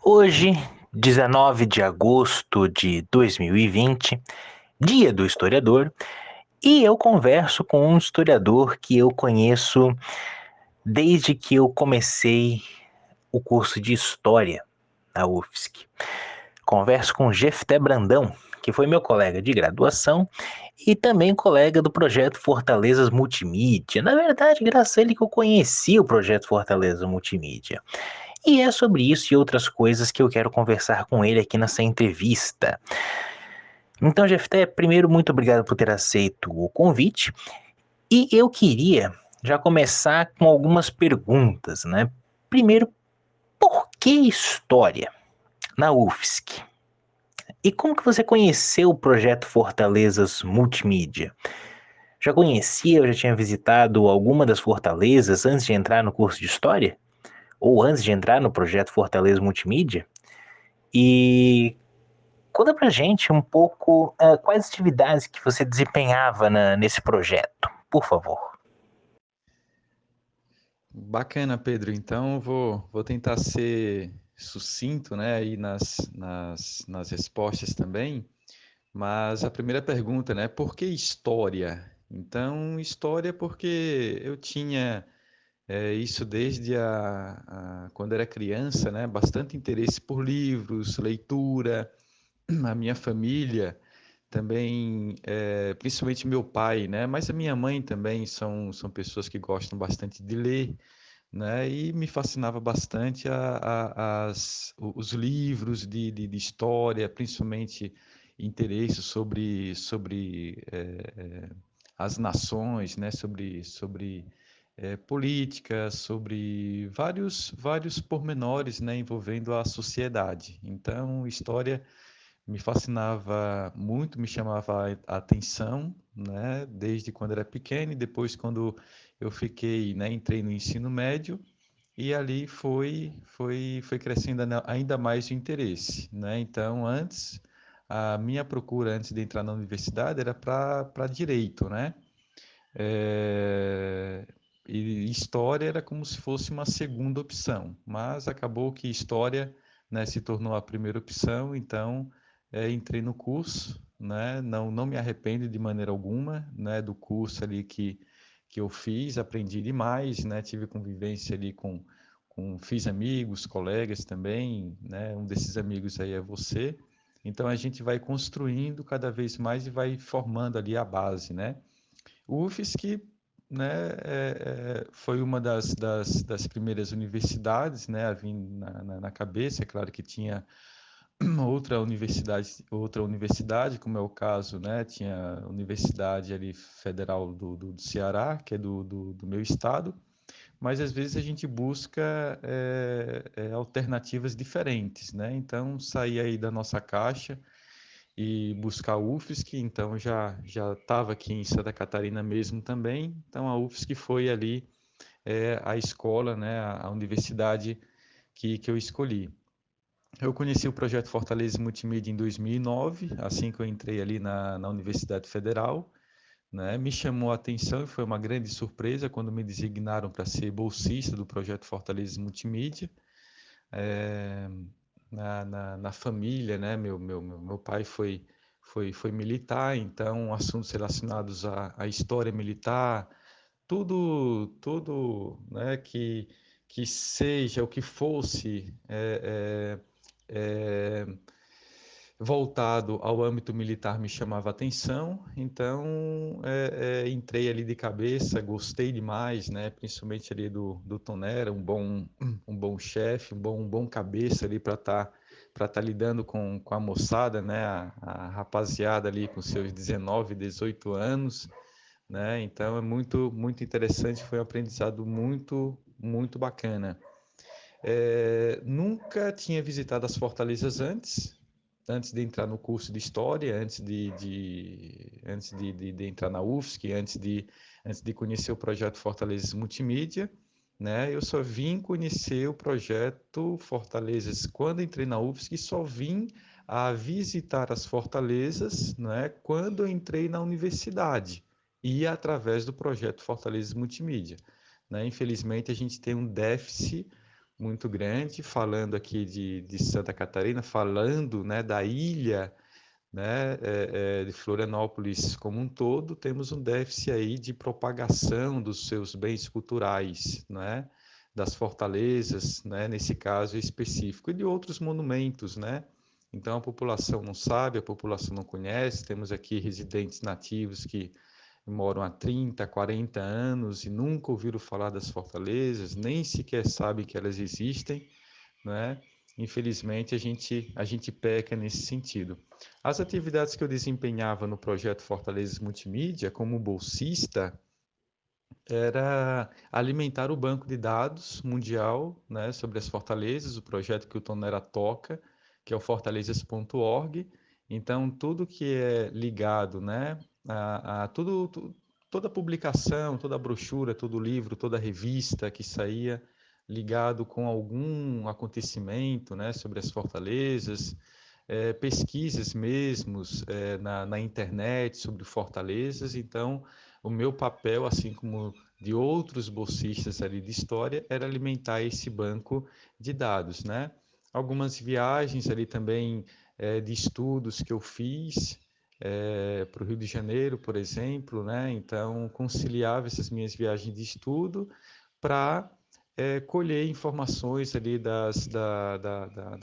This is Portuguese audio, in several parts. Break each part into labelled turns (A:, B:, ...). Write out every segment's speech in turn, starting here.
A: Hoje, 19 de agosto de 2020, dia do historiador, e eu converso com um historiador que eu conheço desde que eu comecei o curso de História na UFSC. Converso com Jefté Brandão, que foi meu colega de graduação e também colega do projeto Fortalezas Multimídia. Na verdade, graças a ele que eu conheci o projeto Fortaleza Multimídia. E é sobre isso e outras coisas que eu quero conversar com ele aqui nessa entrevista. Então, Jefté, primeiro, muito obrigado por ter aceito o convite. E eu queria já começar com algumas perguntas, né? Primeiro, por que história na UFSC? E como que você conheceu o projeto Fortalezas Multimídia? Já conhecia ou já tinha visitado alguma das fortalezas antes de entrar no curso de História? Ou antes de entrar no projeto Fortaleza Multimídia? E conta pra gente um pouco quais atividades que você desempenhava nesse projeto, por favor.
B: Bacana, Pedro. Então, vou tentar ser sucinto, né, aí nas respostas também. Mas a primeira pergunta, né, por que história? Então, história porque eu tinha isso desde quando era criança, né, bastante interesse por livros, leitura. A minha família também, principalmente meu pai, né, mas a minha mãe também são pessoas que gostam bastante de ler, né? E me fascinava bastante os livros de história, principalmente interesse sobre as nações, né? Sobre política, sobre vários pormenores, né? Envolvendo a sociedade. Então, história me fascinava muito, me chamava a atenção, né? Desde quando era pequeno e depois quando eu fiquei, né? Entrei no ensino médio e ali foi crescendo ainda mais o interesse, né? Então, a minha procura antes de entrar na universidade era para direito, né? É, e história era como se fosse uma segunda opção, mas acabou que história, né, se tornou a primeira opção, então entrei no curso, né, não me arrependo de maneira alguma, né, do curso ali que eu fiz, aprendi demais, né, tive convivência ali fiz amigos, colegas também, né, um desses amigos aí é você, então a gente vai construindo cada vez mais e vai formando ali a base, né. O UFSC, né, foi uma das primeiras universidades, né, a vir na cabeça. É claro que tinha outra universidade, como é o caso, né, tinha a Universidade ali Federal do Ceará, que é do meu estado, mas às vezes a gente busca alternativas diferentes, né, então sair aí da nossa caixa e buscar a UFSC, então já estava aqui em Santa Catarina mesmo também, então a UFSC foi ali a escola, né, a universidade que eu escolhi. Eu conheci o projeto Fortaleza Multimídia em 2009, assim que eu entrei ali na Universidade Federal, né, me chamou a atenção e foi uma grande surpresa quando me designaram para ser bolsista do projeto Fortaleza Multimídia. É, na família, né? Meu pai foi militar, então assuntos relacionados à história militar, tudo, né? Que seja o que fosse voltado ao âmbito militar me chamava atenção, então entrei ali de cabeça, gostei demais, né? Principalmente ali do Tonera, um bom chefe, um bom cabeça ali para tá lidando com a moçada, né? A rapaziada ali com seus 19, 18 anos, né? Então é muito interessante, foi um aprendizado muito bacana. Nunca tinha visitado as fortalezas antes de entrar no curso de História, antes de entrar na UFSC, antes de conhecer o projeto Fortalezas Multimídia, né? Eu só vim conhecer o projeto Fortalezas quando entrei na UFSC e só vim a visitar as fortalezas, né? Quando eu entrei na universidade e através do projeto Fortalezas Multimídia, né? Infelizmente, a gente tem um déficit muito grande, falando aqui de Santa Catarina, falando, né, da ilha, né, de Florianópolis como um todo, temos um déficit aí de propagação dos seus bens culturais, né, das fortalezas, né, nesse caso específico, e de outros monumentos, né? Então a população não sabe, a população não conhece, temos aqui residentes nativos que moram há 30, 40 anos e nunca ouviram falar das fortalezas, nem sequer sabem que elas existem, né? Infelizmente, a gente peca nesse sentido. As atividades que eu desempenhava no projeto Fortalezas Multimídia, como bolsista, era alimentar o banco de dados mundial, né, sobre as fortalezas, o projeto que o Tonera toca, que é o fortalezas.org. Então, tudo que é ligado, né, a toda publicação, toda brochura, todo livro, toda revista que saía ligado com algum acontecimento, né, sobre as fortalezas, pesquisas mesmos na internet sobre fortalezas. Então, o meu papel, assim como de outros bolsistas ali de história, era alimentar esse banco de dados, né? Algumas viagens ali também de estudos que eu fiz para o Rio de Janeiro, por exemplo, né? Então, conciliava essas minhas viagens de estudo para colher informações ali da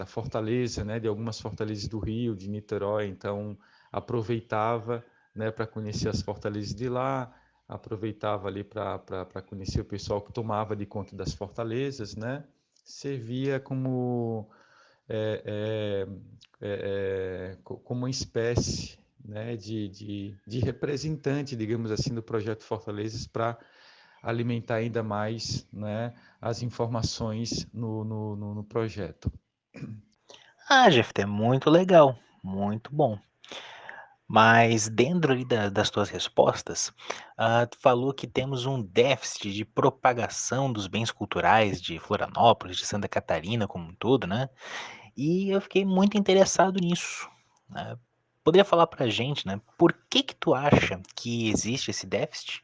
B: fortaleza, né, de algumas fortalezas do Rio, de Niterói. Então aproveitava, né, para conhecer as fortalezas de lá, aproveitava ali para conhecer o pessoal que tomava de conta das fortalezas, né, servia como como uma espécie, né, de representante, digamos assim, do projeto Fortalezas para alimentar ainda mais, né, as informações no projeto.
A: Ah, Jeff, é muito legal, muito bom. Mas dentro ali das tuas respostas, tu falou que temos um déficit de propagação dos bens culturais de Florianópolis, de Santa Catarina como um todo, né? E eu fiquei muito interessado nisso, né? Poderia falar pra gente, né? Por que que tu acha que existe esse déficit?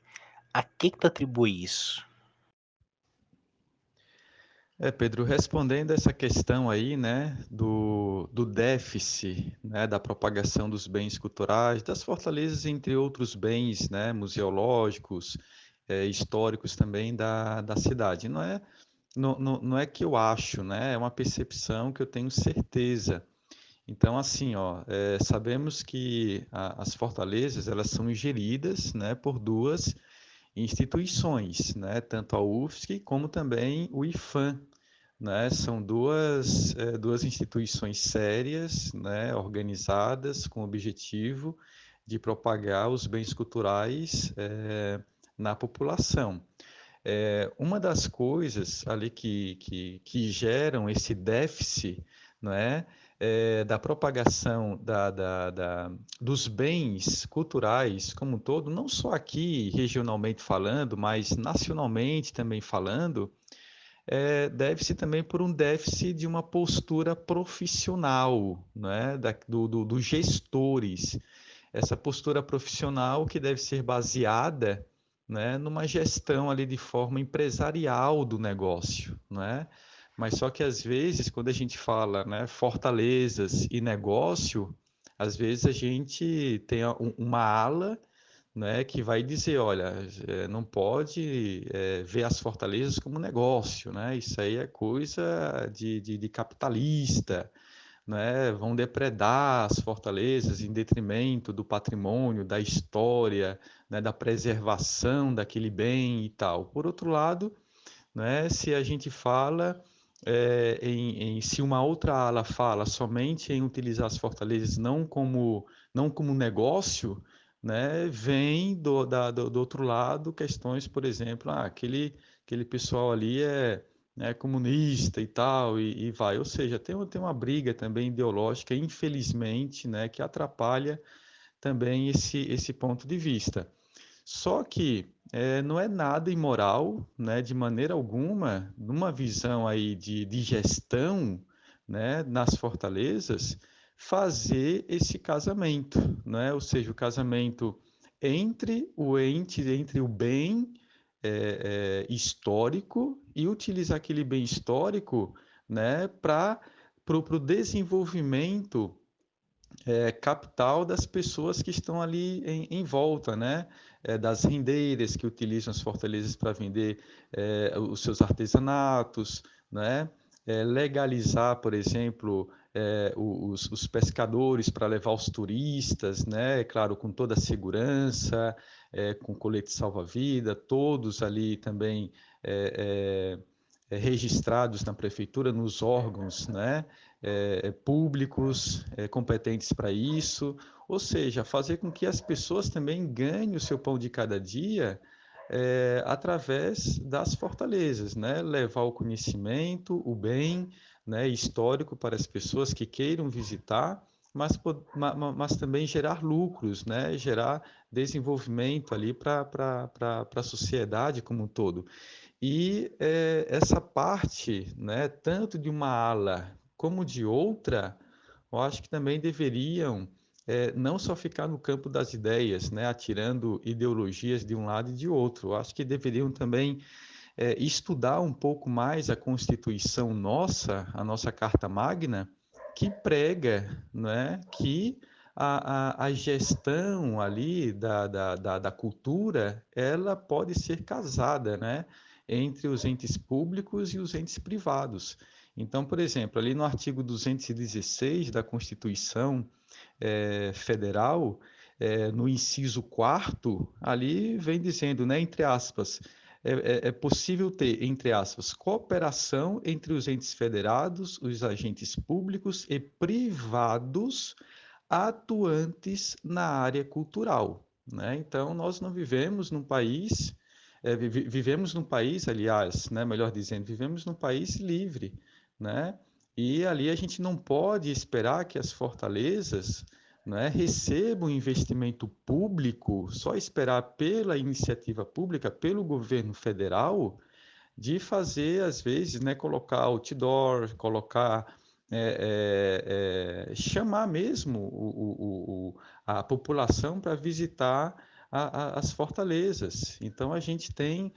A: A que tu atribui isso?
B: Pedro, respondendo essa questão aí, né, do déficit, né, da propagação dos bens culturais, das fortalezas, entre outros bens, né, museológicos, históricos também da cidade. Não é que eu acho, né, é uma percepção que eu tenho certeza. Então, assim, ó, sabemos que as fortalezas, elas são geridas, né, por duas instituições, né, tanto a UFSC como também o IFAM, né? São duas instituições sérias, né, organizadas com o objetivo de propagar os bens culturais na população. Uma das coisas ali que geram esse déficit, não da propagação dos bens culturais como um todo, não só aqui regionalmente falando, mas nacionalmente também falando, deve-se também por um déficit de uma postura profissional, né, dos gestores. Essa postura profissional que deve ser baseada, né, numa gestão ali de forma empresarial do negócio, né? Mas só que às vezes, quando a gente fala, né, fortalezas e negócio, às vezes a gente tem uma ala, né, que vai dizer, olha, não pode ver as fortalezas como negócio, né? Isso aí é coisa de capitalista, né? Vão depredar as fortalezas em detrimento do patrimônio, da história, né, da preservação daquele bem e tal. Por outro lado, né, se a gente fala se uma outra ala fala somente em utilizar as fortalezas não como negócio, né, vem do outro lado questões, por exemplo, aquele pessoal ali é comunista e tal, e vai. Ou seja, tem uma briga também ideológica, infelizmente, né, que atrapalha também esse ponto de vista. Só que não é nada imoral, né, de maneira alguma, numa visão aí de gestão, né, nas fortalezas, fazer esse casamento, né? Ou seja, o casamento entre o ente, entre o bem, histórico e utilizar aquele bem histórico, né, para o desenvolvimento capital das pessoas que estão ali em volta, né? Das rendeiras que utilizam as fortalezas para vender os seus artesanatos, né? Legalizar, por exemplo, os pescadores para levar os turistas, né? Claro, com toda a segurança, com colete salva-vida, todos ali também registrados na prefeitura, nos órgãos, né? Públicos competentes para isso, ou seja, fazer com que as pessoas também ganhem o seu pão de cada dia através das fortalezas, né? Levar o conhecimento, o bem, né, histórico para as pessoas que queiram visitar, mas também gerar lucros, né? Gerar desenvolvimento ali para a sociedade como um todo. E essa parte, né, tanto de uma ala como de outra, eu acho que também deveriam não só ficar no campo das ideias, né, atirando ideologias de um lado e de outro. Eu acho que deveriam também estudar um pouco mais a Constituição nossa, a nossa Carta Magna, que prega, né, que a gestão ali da cultura, ela pode ser casada, né, entre os entes públicos e os entes privados. Então, por exemplo, ali no artigo 216 da Constituição Federal, no inciso quarto, ali vem dizendo, né, entre aspas, é possível ter, entre aspas, cooperação entre os entes federados, os agentes públicos e privados atuantes na área cultural, né? Então, nós não vivemos num país, vivemos num país, aliás, né, melhor dizendo, vivemos num país livre, né? E ali a gente não pode esperar que as fortalezas, né, recebam investimento público, só esperar pela iniciativa pública, pelo governo federal, de fazer, às vezes, né, colocar outdoor, colocar, chamar mesmo a população para visitar as fortalezas. Então, a gente tem,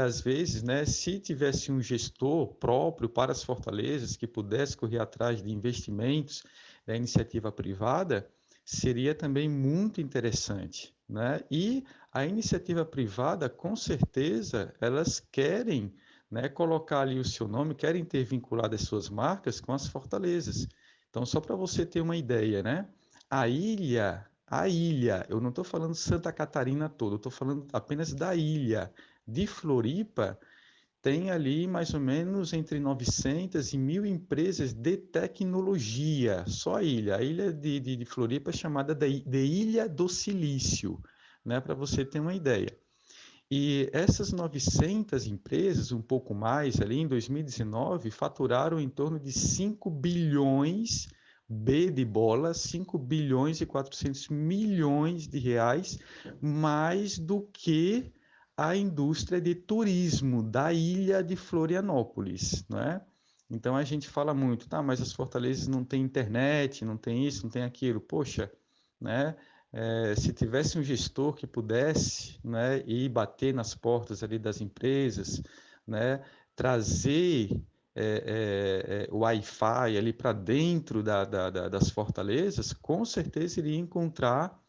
B: às vezes, né, se tivesse um gestor próprio para as fortalezas que pudesse correr atrás de investimentos da iniciativa privada, seria também muito interessante, né? E a iniciativa privada, com certeza, elas querem, né, colocar ali o seu nome, querem ter vinculado as suas marcas com as fortalezas. Então, só para você ter uma ideia, né? A ilha, eu não estou falando Santa Catarina toda, eu estou falando apenas da ilha de Floripa, tem ali mais ou menos entre 900 e 1.000 empresas de tecnologia, só a ilha de Floripa é chamada de Ilha do Silício, né, para você ter uma ideia. E essas 900 empresas, um pouco mais ali em 2019, faturaram em torno de 5 bilhões, B de bola, 5 bilhões e 400 milhões de reais, mais do que a indústria de turismo da ilha de Florianópolis, não é? Então a gente fala muito, tá, mas as fortalezas não têm internet, não tem isso, não tem aquilo. Poxa, né? Se tivesse um gestor que pudesse, né, ir bater nas portas ali das empresas, né, trazer o Wi-Fi ali para dentro das fortalezas, com certeza iria encontrar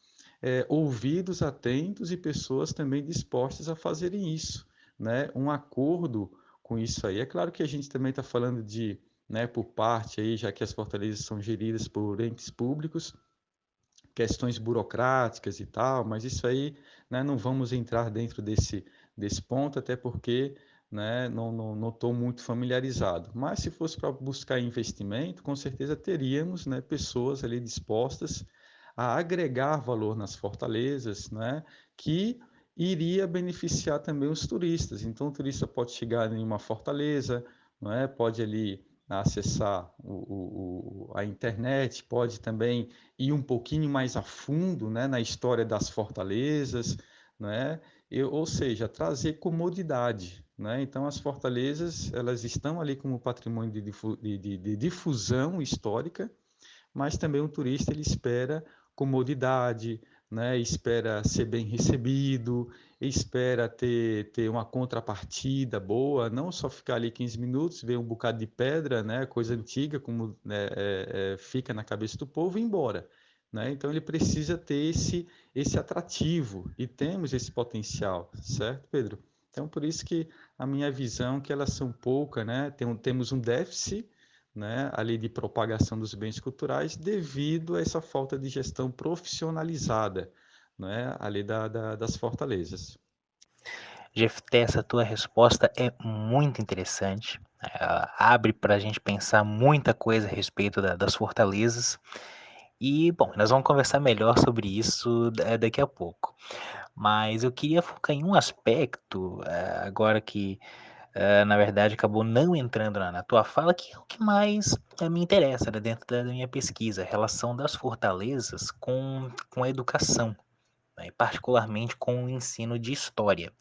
B: ouvidos atentos e pessoas também dispostas a fazerem isso, né? Um acordo com isso aí. É claro que a gente também está falando de, né, por parte aí, já que as fortalezas são geridas por entes públicos, questões burocráticas e tal, mas isso aí, né, não vamos entrar dentro desse ponto, até porque, né, não estou muito familiarizado. Mas se fosse para buscar investimento, com certeza teríamos, né, pessoas ali dispostas a agregar valor nas fortalezas, né, que iria beneficiar também os turistas. Então, o turista pode chegar em uma fortaleza, não é? Pode ali acessar a internet, pode também ir um pouquinho mais a fundo, né, na história das fortalezas, né? Ou seja, trazer comodidade, né? Então, as fortalezas, elas estão ali como patrimônio de difusão histórica, mas também o turista ele espera comodidade, né? Espera ser bem recebido, espera ter uma contrapartida boa, não só ficar ali 15 minutos, ver um bocado de pedra, né? Coisa antiga, como né, fica na cabeça do povo e ir embora. Né? Então ele precisa ter esse atrativo e temos esse potencial, certo, Pedro? Então por isso que a minha visão é que elas são poucas, né? Temos um déficit, né, ali de propagação dos bens culturais devido a essa falta de gestão profissionalizada, né, ali das fortalezas.
A: Jefté, essa tua resposta é muito interessante. Ela abre para a gente pensar muita coisa a respeito das fortalezas. E, bom, nós vamos conversar melhor sobre isso daqui a pouco. Mas eu queria focar em um aspecto, agora que, na verdade, acabou não entrando na tua fala, que é o que mais me interessa, né, dentro da minha pesquisa, a relação das fortalezas com a educação, né, e particularmente com o ensino de história.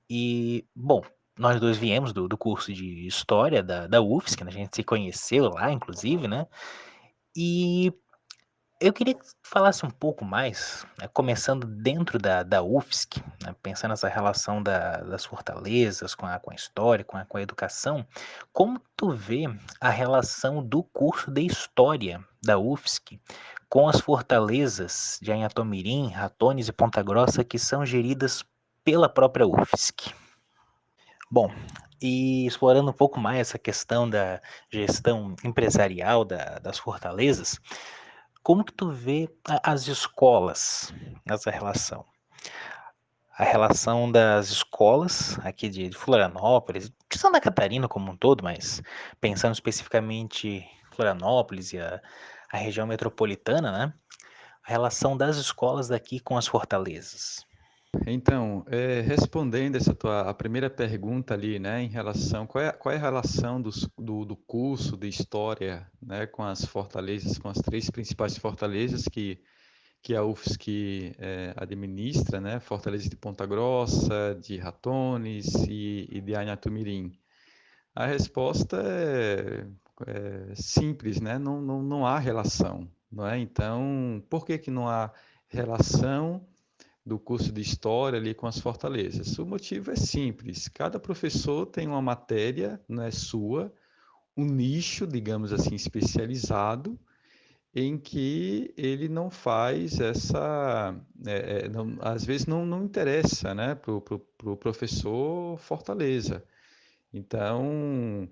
A: E, bom, nós dois viemos do curso de História da UFSC, né, a gente se conheceu lá, inclusive, né? E eu queria que você falasse um pouco mais, né, começando dentro da UFSC, né, pensando nessa relação das fortalezas com a história, com a educação, como tu vê a relação do curso de História da UFSC com as fortalezas de Anhatomirim, Ratones e Ponta Grossa que são geridas pela própria UFSC? Bom, e explorando um pouco mais essa questão da gestão empresarial das fortalezas, como que tu vê as escolas nessa relação? A relação das escolas aqui de Florianópolis, de Santa Catarina como um todo, mas pensando especificamente em Florianópolis e a região metropolitana, né? A relação das escolas daqui com as fortalezas.
B: Então, respondendo a primeira pergunta ali, né, em relação, qual é a relação do curso de História, né, com as fortalezas, com as três principais fortalezas que a UFSC administra, né, Fortaleza de Ponta Grossa, de Ratones e de Anhatumirim. A resposta é simples, né? Não há relação, não é? Então, por que que não há relação do curso de História ali com as fortalezas? O motivo é simples. Cada professor tem uma matéria, não é sua, um nicho, digamos assim, especializado, em que ele não faz às vezes não interessa, né, para o pro professor Fortaleza. Então,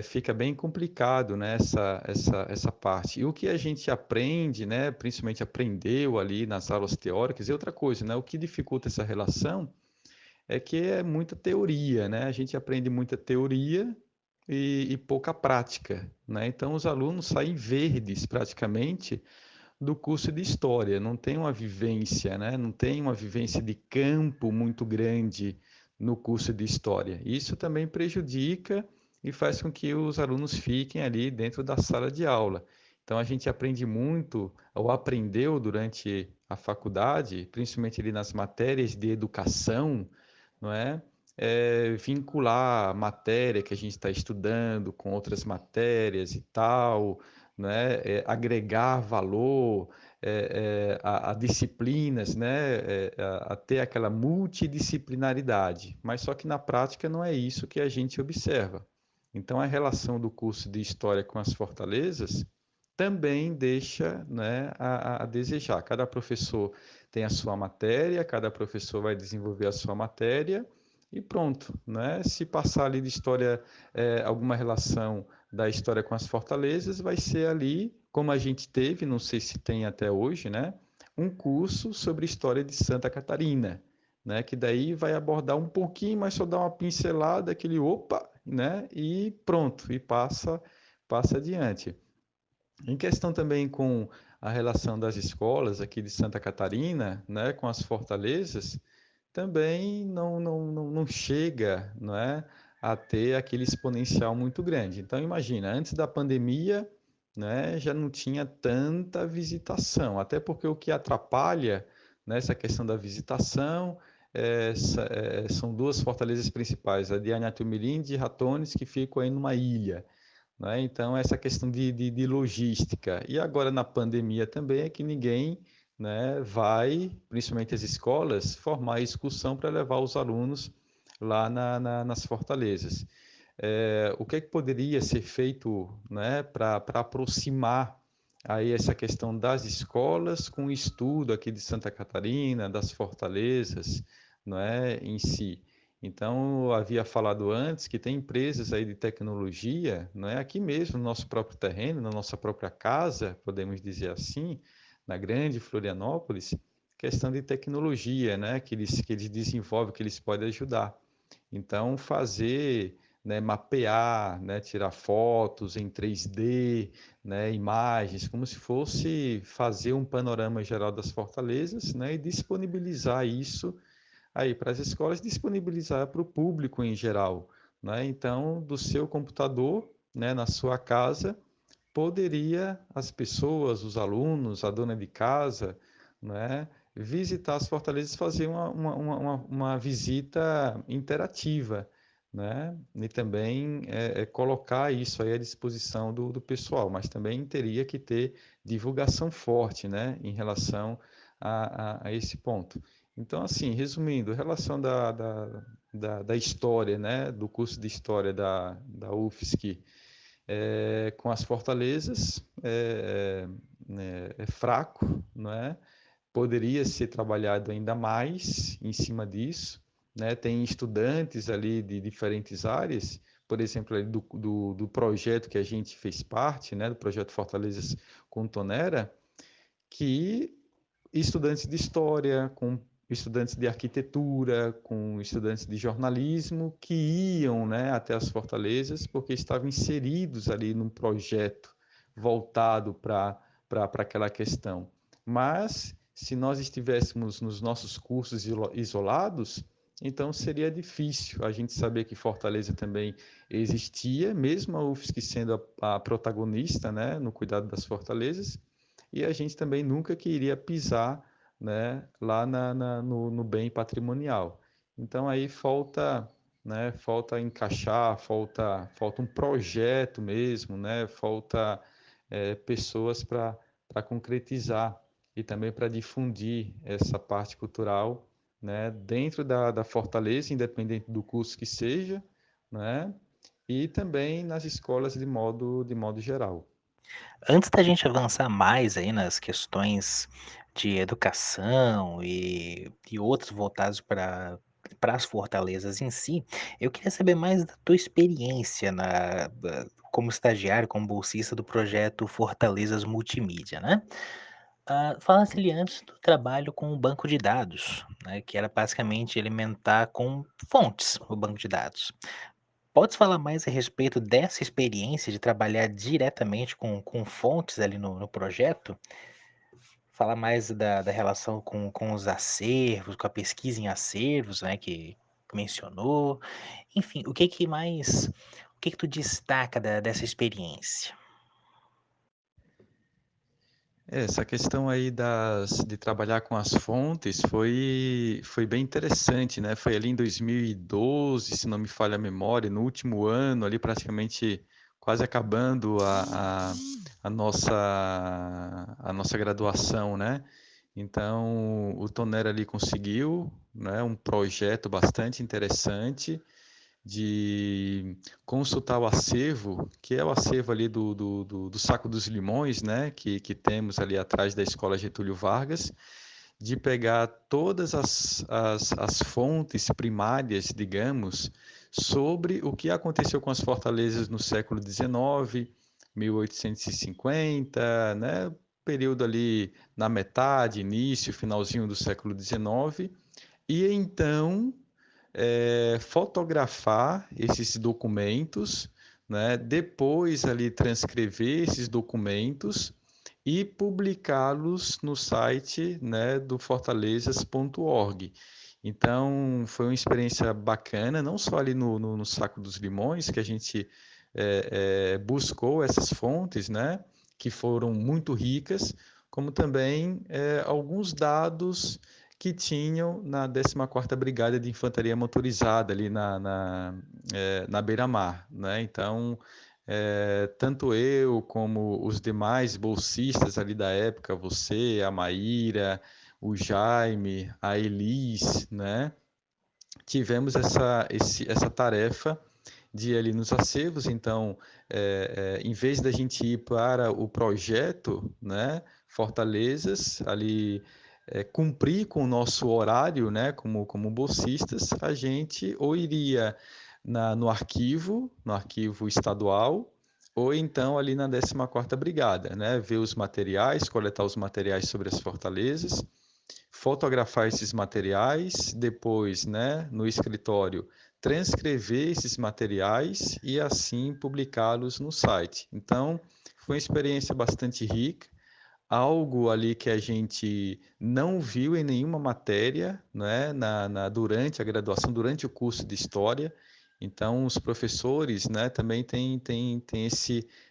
B: fica bem complicado, né, essa parte. E o que a gente aprende, né, principalmente aprendeu ali nas aulas teóricas, e outra coisa, né, o que dificulta essa relação é que é muita teoria, né? A gente aprende muita teoria e pouca prática, né? Então, os alunos saem verdes praticamente do curso de história, não tem uma vivência, né? Não tem uma vivência de campo muito grande no curso de história. Isso também prejudica e faz com que os alunos fiquem ali dentro da sala de aula. Então a gente aprende muito, ou aprendeu durante a faculdade, principalmente ali nas matérias de educação, não é? Vincular a matéria que a gente está estudando com outras matérias e tal, né? Agregar valor a disciplinas, né? A ter aquela multidisciplinaridade. Mas só que na prática não é isso que a gente observa. Então, a relação do curso de História com as fortalezas também deixa, né, a desejar. Cada professor tem a sua matéria, cada professor vai desenvolver a sua matéria e pronto, né? Se passar ali de história, alguma relação da história com as fortalezas, vai ser ali, como a gente teve, não sei se tem até hoje, né? Um curso sobre história de Santa Catarina, né? Que daí vai abordar um pouquinho, mas só dá uma pincelada, aquele opa, né? E pronto, e passa adiante. Em questão também com a relação das escolas aqui de Santa Catarina, né, com as fortalezas, também não chega, não é, a ter aquele exponencial muito grande. Então, imagina, antes da pandemia, né, já não tinha tanta visitação, até porque o que atrapalha nessa questão da visitação são duas fortalezas principais, a de Anhatumirim e de Ratones, que ficam aí numa ilha. Né? Então, essa questão de logística. E agora na pandemia também é que ninguém né, vai, principalmente as escolas, formar excursão para levar os alunos lá nas fortalezas. O que é que poderia ser feito, né, para aproximar aí essa questão das escolas com o estudo aqui de Santa Catarina, das fortalezas, não é, em si? Então, eu havia falado antes que tem empresas aí de tecnologia, não é, aqui mesmo no nosso próprio terreno, na nossa própria casa, podemos dizer assim, na grande Florianópolis, questão de tecnologia, né, que eles desenvolvem, que eles podem ajudar. Então, fazer, né, mapear, né, tirar fotos em 3D, né, imagens, como se fosse fazer um panorama geral das fortalezas, né, e disponibilizar isso aí para as escolas, disponibilizar para o público em geral, né? Então, do seu computador, né, na sua casa, poderia as pessoas, os alunos, a dona de casa, né, visitar as fortalezas e fazer uma visita interativa, né, e também colocar isso aí à disposição do pessoal, mas também teria que ter divulgação forte, né, em relação a esse ponto. Então, assim, resumindo, em relação da história, né, do curso de História da UFSC, com as fortalezas é fraco, não é? Poderia ser trabalhado ainda mais em cima disso, né? Tem estudantes ali de diferentes áreas, por exemplo, ali do projeto que a gente fez parte, né? Do projeto Fortalezas com Tonera, que estudantes de história, com estudantes de arquitetura, com estudantes de jornalismo que iam, né, até as fortalezas porque estavam inseridos ali num projeto voltado para aquela questão. Mas se nós estivéssemos nos nossos cursos isolados, então seria difícil a gente saber que Fortaleza também existia, mesmo a UFSC sendo a protagonista, né, no cuidado das fortalezas, e a gente também nunca queria pisar, né, lá no bem patrimonial. Então aí falta, né, falta encaixar, falta um projeto mesmo, né, falta pessoas para concretizar e também para difundir essa parte cultural, né, dentro da fortaleza, independente do curso que seja, né, e também nas escolas de modo geral.
A: Antes da gente avançar mais aí nas questões de educação e outros voltados para as fortalezas em si, eu queria saber mais da tua experiência como estagiário, como bolsista do projeto Fortalezas Multimídia, né? Falasse ali antes do trabalho com o banco de dados, né, que era basicamente alimentar com fontes o banco de dados. Podes falar mais a respeito dessa experiência de trabalhar diretamente com fontes ali no projeto? Falar mais da relação com os acervos, com a pesquisa em acervos, né, que mencionou. Enfim, o que que tu destaca dessa experiência?
B: Essa questão aí de trabalhar com as fontes foi bem interessante, né? Foi ali em 2012, se não me falha a memória, no último ano, ali praticamente quase acabando a nossa graduação, né? Então, o Tonera ali conseguiu, né, um projeto bastante interessante de consultar o acervo, que é o acervo ali do Saco dos Limões, né, que temos ali atrás da Escola Getúlio Vargas, de pegar todas as fontes primárias, digamos, sobre o que aconteceu com as fortalezas no século XIX, 1850, né, período ali na metade, início, finalzinho do século XIX, e então fotografar esses documentos, né? Depois ali transcrever esses documentos e publicá-los no site, né, do fortalezas.org. Então, foi uma experiência bacana, não só ali no Saco dos Limões, que a gente buscou essas fontes, né, que foram muito ricas, como também alguns dados que tinham na 14ª Brigada de Infantaria Motorizada, ali na Beira-Mar, né? Então, tanto eu como os demais bolsistas ali da época, você, a Maíra, o Jaime, a Elis, né? Tivemos essa tarefa de ir ali nos acervos, então, em vez da gente ir para o projeto, né, Fortalezas, ali cumprir com o nosso horário, né, como bolsistas, a gente ou iria no arquivo estadual, ou então ali na 14ª Brigada, né, ver os materiais, coletar os materiais sobre as fortalezas, fotografar esses materiais, depois, né, no escritório, transcrever esses materiais e assim publicá-los no site. Então, foi uma experiência bastante rica, algo ali que a gente não viu em nenhuma matéria, né, durante a graduação, durante o curso de História. Então, os professores, né, também têm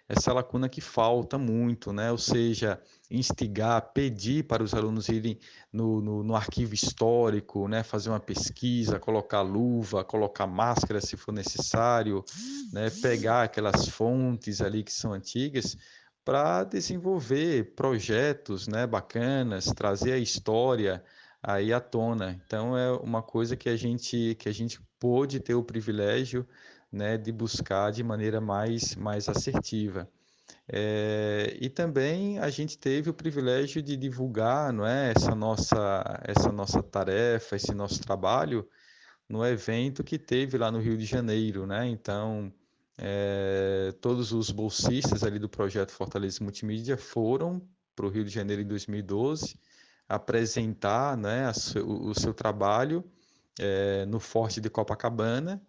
B: essa lacuna que falta muito, né? Ou seja, instigar, pedir para os alunos irem no arquivo histórico, né, fazer uma pesquisa, colocar luva, colocar máscara se for necessário, né, pegar aquelas fontes ali que são antigas para desenvolver projetos, né, bacanas, trazer a história aí à tona. Então é uma coisa que a gente pôde ter o privilégio, né, de buscar de maneira mais assertiva. E também a gente teve o privilégio de divulgar, não é, essa nossa tarefa, esse nosso trabalho no evento que teve lá no Rio de Janeiro, né? Então, todos os bolsistas ali do projeto Fortaleza Multimídia foram para o Rio de Janeiro em 2012 apresentar, né, o seu trabalho no Forte de Copacabana,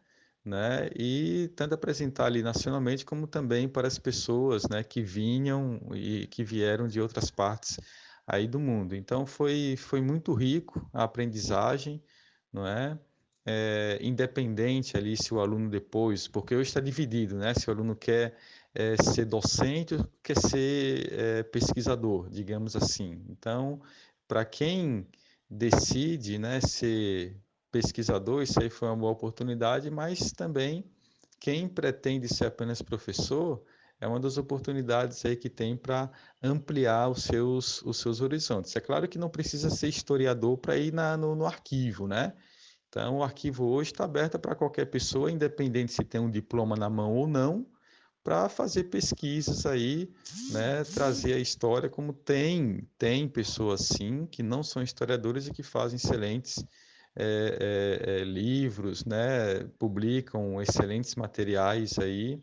B: né, e tanto apresentar ali nacionalmente como também para as pessoas, né, que vinham e que vieram de outras partes aí do mundo. Então foi muito rico a aprendizagem, não é? Independente ali se o aluno depois, porque hoje está dividido, né? Se o aluno quer ser docente ou quer ser pesquisador, digamos assim. Então, para quem decide, né, ser pesquisador, isso aí foi uma boa oportunidade, mas também quem pretende ser apenas professor é uma das oportunidades aí que tem para ampliar os seus horizontes. É claro que não precisa ser historiador para ir no arquivo, né? Então, o arquivo hoje está aberto para qualquer pessoa, independente se tem um diploma na mão ou não, para fazer pesquisas aí, né, trazer a história, como tem pessoas sim que não são historiadores e que fazem excelentes livros, né, publicam excelentes materiais aí,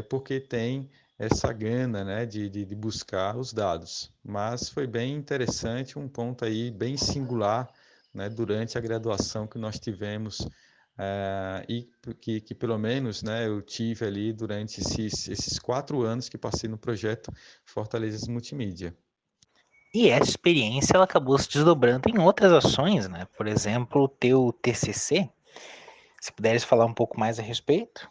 B: porque tem essa gana, né, de buscar os dados. Mas foi bem interessante, um ponto aí bem singular, né, durante a graduação que nós tivemos e que pelo menos, né, eu tive ali durante esses 4 anos que passei no projeto Fortalezas Multimídia.
A: E essa experiência ela acabou se desdobrando em outras ações, né? Por exemplo, o teu TCC. Se puderes falar um pouco mais a respeito.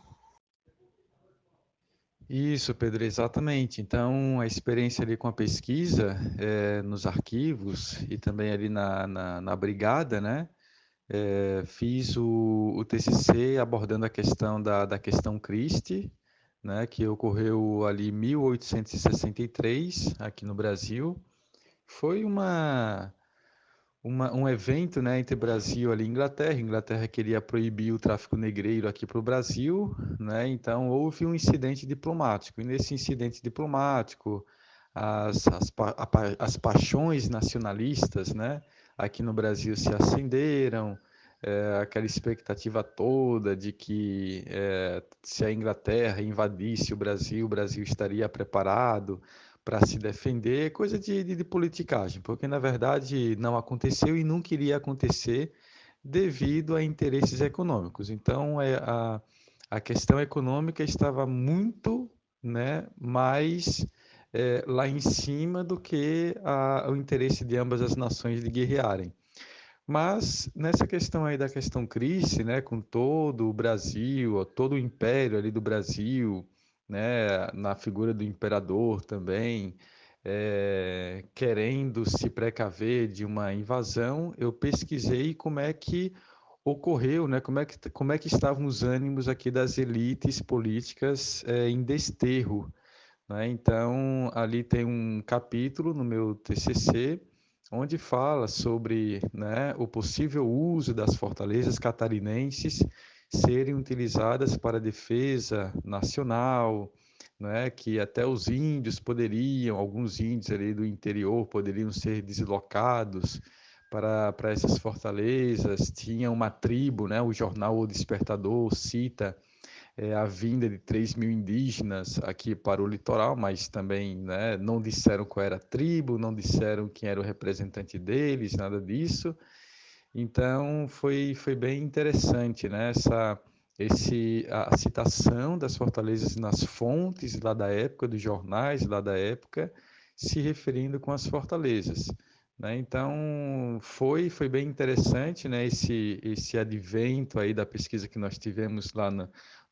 B: Isso, Pedro, exatamente. Então, a experiência ali com a pesquisa nos arquivos e também ali na brigada, né? Fiz o TCC abordando a questão da questão Christie, né? Que ocorreu ali em 1863, aqui no Brasil. Foi um evento, né, entre Brasil ali e Inglaterra. Inglaterra queria proibir o tráfico negreiro aqui para o Brasil, né? Então houve um incidente diplomático. E nesse incidente diplomático, as paixões nacionalistas, né, aqui no Brasil se acenderam. Aquela expectativa toda de que se a Inglaterra invadisse o Brasil estaria preparado para se defender, coisa de politicagem, porque na verdade não aconteceu e nunca iria acontecer devido a interesses econômicos. Então, a questão econômica estava muito, né, mais lá em cima do que o interesse de ambas as nações de guerrearem. Mas nessa questão aí da questão Christie, né, com todo o Brasil, todo o império ali do Brasil, né, na figura do imperador também, querendo se precaver de uma invasão, eu pesquisei como é que ocorreu, né? Como é que estavam os ânimos aqui das elites políticas em desterro, né? Então, ali tem um capítulo no meu TCC onde fala sobre, né, o possível uso das fortalezas catarinenses serem utilizadas para defesa nacional, né, que até os índios poderiam, alguns índios ali do interior poderiam ser deslocados para essas fortalezas. Tinha uma tribo, né, o jornal O Despertador cita a vinda de 3 mil indígenas aqui para o litoral, mas também, né, não disseram qual era a tribo, não disseram quem era o representante deles, nada disso. Então foi bem interessante, né, a citação das fortalezas nas fontes lá da época, dos jornais lá da época, se referindo com as fortalezas. Né? Então foi bem interessante, né, esse advento aí da pesquisa que nós tivemos lá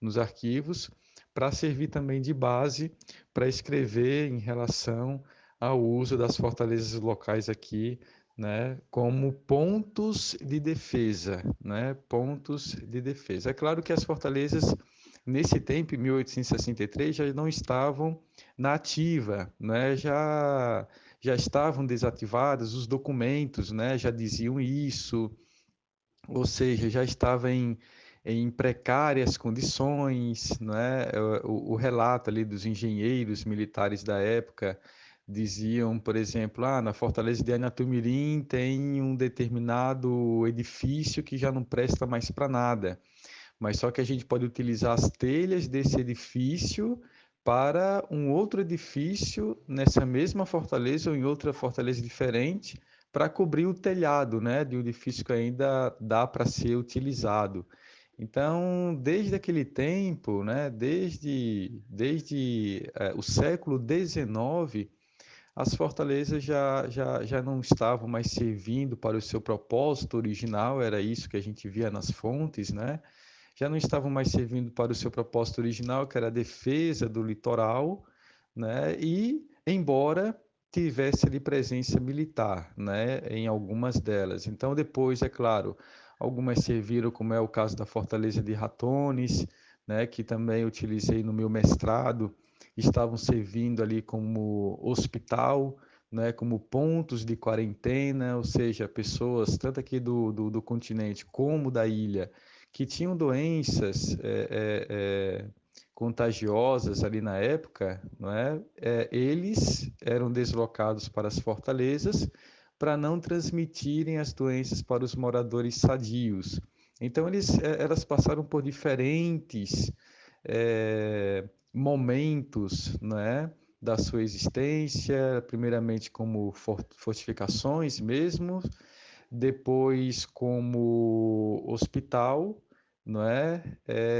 B: nos arquivos, para servir também de base para escrever em relação ao uso das fortalezas locais aqui, né, como pontos de defesa, né, pontos de defesa. É claro que as fortalezas nesse tempo, em 1863, já não estavam na ativa, né, já estavam desativadas, os documentos, né, já diziam isso, ou seja, já estava em precárias condições, né? O relato ali dos engenheiros militares da época diziam, por exemplo, na Fortaleza de Anhatumirim tem um determinado edifício que já não presta mais para nada, mas só que a gente pode utilizar as telhas desse edifício para um outro edifício nessa mesma fortaleza ou em outra fortaleza diferente para cobrir o telhado, né, de um edifício que ainda dá para ser utilizado. Então, desde aquele tempo, né, desde o século XIX, as fortalezas já não estavam mais servindo para o seu propósito original, era isso que a gente via nas fontes, né? Já não estavam mais servindo para o seu propósito original, que era a defesa do litoral, né? E embora tivesse ali presença militar, né, em algumas delas. Então depois, é claro, algumas serviram, como é o caso da Fortaleza de Ratones, né, que também utilizei no meu mestrado, estavam servindo ali como hospital, né, como pontos de quarentena, ou seja, pessoas tanto aqui do continente como da ilha que tinham doenças contagiosas ali na época, não é? Eles eram deslocados para as fortalezas para não transmitirem as doenças para os moradores sadios. Então elas passaram por diferentes momentos, não é? Da sua existência, primeiramente como fortificações mesmo, depois como hospital, não é?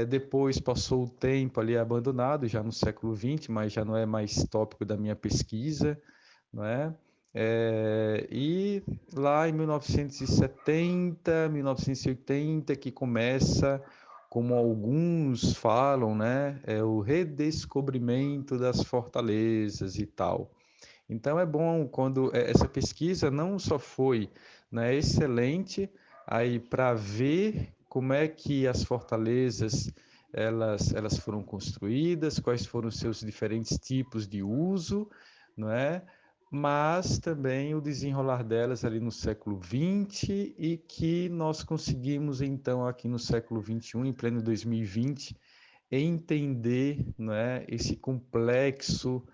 B: Depois passou o tempo ali abandonado, já no século XX, mas já não é mais tópico da minha pesquisa, não é? E lá em 1970, 1980, que começa, como alguns falam, né, o redescobrimento das fortalezas e tal. Então é bom quando essa pesquisa não só foi, né, excelente aí para ver como é que as fortalezas elas foram construídas, quais foram os seus diferentes tipos de uso, não é? Mas também o desenrolar delas ali no século XX e que nós conseguimos então aqui no século XXI, em pleno 2020, entender, não é, esse complexo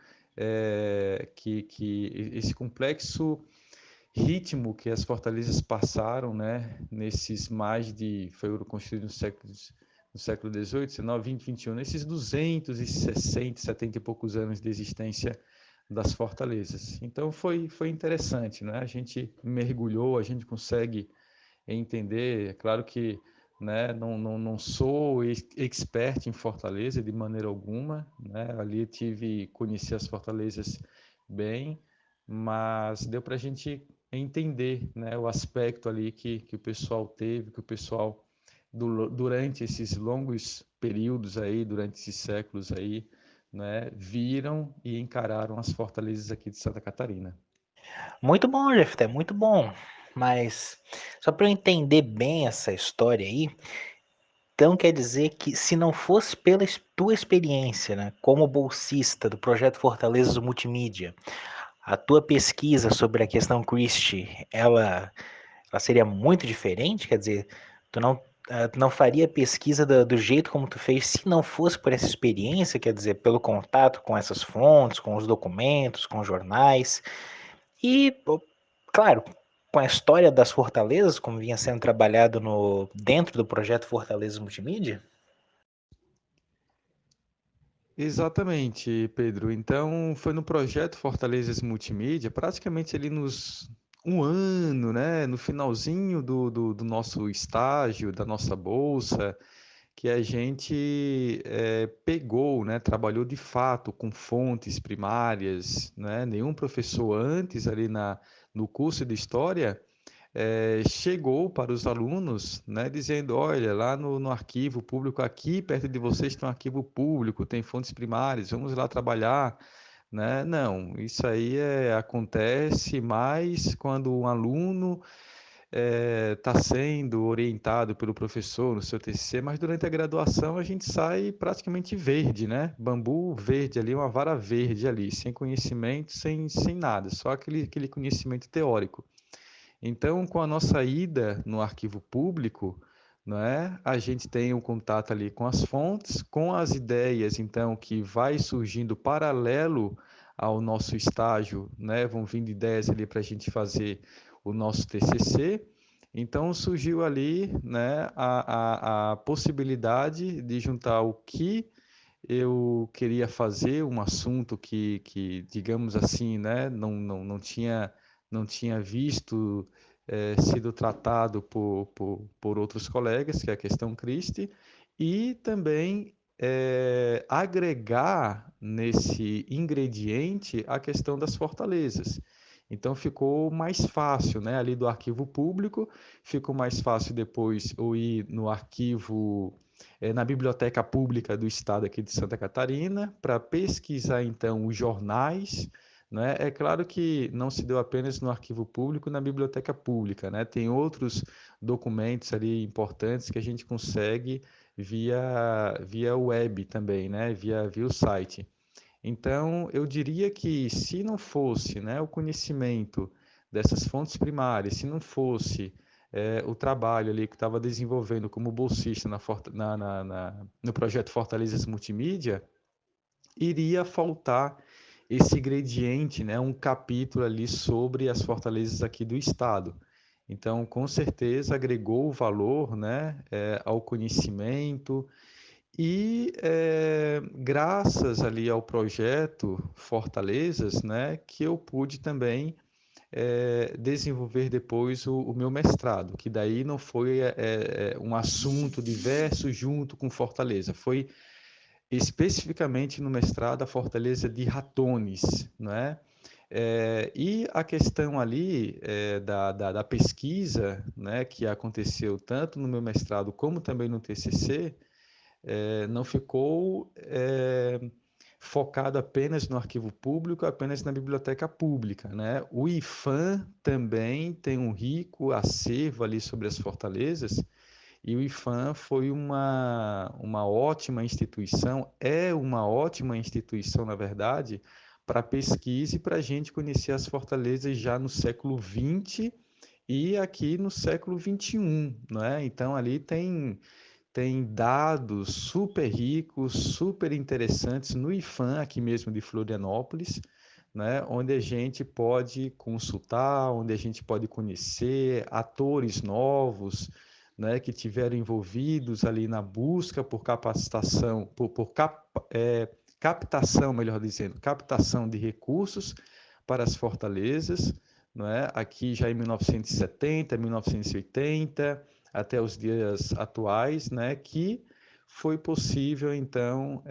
B: esse complexo ritmo que as fortalezas passaram, né, nesses mais de foram construídos no século 18, 19, 20, 21, nesses 260, 70 e poucos anos de existência das fortalezas. Então foi interessante, né? A gente mergulhou, a gente consegue entender. É claro que, né, não sou expert em Fortaleza de maneira alguma, né? Ali conheci as fortalezas bem, mas deu para a gente entender, né, o aspecto ali que o pessoal teve, que o pessoal durante esses longos períodos aí, durante esses séculos aí, né, viram e encararam as fortalezas aqui de Santa Catarina.
A: Muito bom, Jefté, muito bom. mas só para eu entender bem essa história aí, então quer dizer que se não fosse pela tua experiência, né, como bolsista do projeto Fortalezas Multimídia, a tua pesquisa sobre a questão Christie, ela seria muito diferente? Quer dizer, tu não, tu não faria pesquisa do jeito como tu fez se não fosse por essa experiência, quer dizer, pelo contato com essas fontes, com os documentos, com os jornais e, claro, com a história das fortalezas, como vinha sendo trabalhado no, dentro do projeto Fortalezas Multimídia?
B: Exatamente, Pedro. Então, foi no projeto Fortalezas Multimídia, praticamente ali nos um ano, né, no finalzinho do nosso estágio, da nossa bolsa, que a gente pegou, né, trabalhou de fato com fontes primárias, né, nenhum professor antes ali no curso de História chegou para os alunos, né, dizendo, olha, lá no arquivo público, aqui perto de vocês tem um arquivo público, tem fontes primárias, vamos lá trabalhar, né? Não, isso aí acontece mais quando um aluno está sendo orientado pelo professor no seu TCC, mas durante a graduação a gente sai praticamente verde, né? Bambu verde ali, uma vara verde ali, sem conhecimento, sem nada, só aquele conhecimento teórico. Então, com a nossa ida no arquivo público, não é? A gente tem um contato ali com as fontes, com as ideias, então, que vai surgindo paralelo ao nosso estágio, né? Vão vindo ideias ali para a gente fazer o nosso TCC. Então, surgiu ali, né, a possibilidade de juntar o que eu queria fazer, um assunto digamos assim, né, não tinha visto sido tratado por outros colegas, que é a questão Christie, e também agregar nesse ingrediente a questão das fortalezas. Então ficou mais fácil, né? Ali do arquivo público, ficou mais fácil depois eu ir no arquivo, na Biblioteca Pública do Estado aqui de Santa Catarina, para pesquisar então os jornais, né? É claro que não se deu apenas no arquivo público, na biblioteca pública, né? Tem outros documentos ali importantes que a gente consegue via web também, né? Via o site. Então, eu diria que se não fosse, né, o conhecimento dessas fontes primárias, se não fosse o trabalho ali que estava desenvolvendo como bolsista no projeto Fortalezas Multimídia, iria faltar esse ingrediente, né, um capítulo ali sobre as fortalezas aqui do estado. Então, com certeza agregou o valor, né, ao conhecimento e graças ali ao projeto Fortalezas, né, que eu pude também desenvolver depois o meu mestrado, que daí não foi um assunto diverso junto com Fortaleza, foi especificamente no mestrado a Fortaleza de Ratones, não é? E a questão ali da pesquisa, né, que aconteceu tanto no meu mestrado como também no TCC, não ficou focado apenas no arquivo público, apenas na biblioteca pública, né? O IFAM também tem um rico acervo ali sobre as fortalezas, e o IFAM foi uma ótima instituição, é uma ótima instituição, na verdade, para pesquisa e para a gente conhecer as fortalezas já no século XX e aqui no século XXI, não é? Então, ali tem dados super ricos, super interessantes no IFAM, aqui mesmo de Florianópolis, né, onde a gente pode consultar, onde a gente pode conhecer atores novos, né, que tiveram envolvidos ali na busca por capacitação, captação, melhor dizendo, captação de recursos para as fortalezas, não é? Aqui já em 1970, 1980, até os dias atuais, né, que foi possível, então,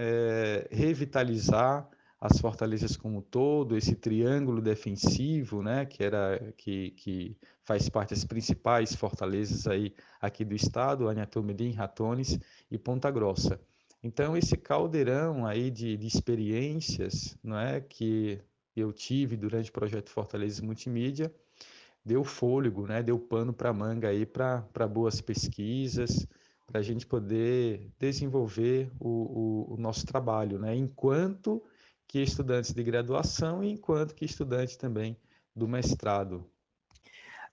B: revitalizar as fortalezas como um todo, esse triângulo defensivo, né, que faz parte das principais fortalezas aí aqui do estado, Anhatomirim, Ratones e Ponta Grossa. Então, esse caldeirão aí de experiências, não é, que eu tive durante o projeto Fortalezas Multimídia, deu fôlego, né? Deu pano para manga aí para boas pesquisas, para a gente poder desenvolver o nosso trabalho, né? Enquanto que estudantes de graduação e enquanto que estudante também do mestrado.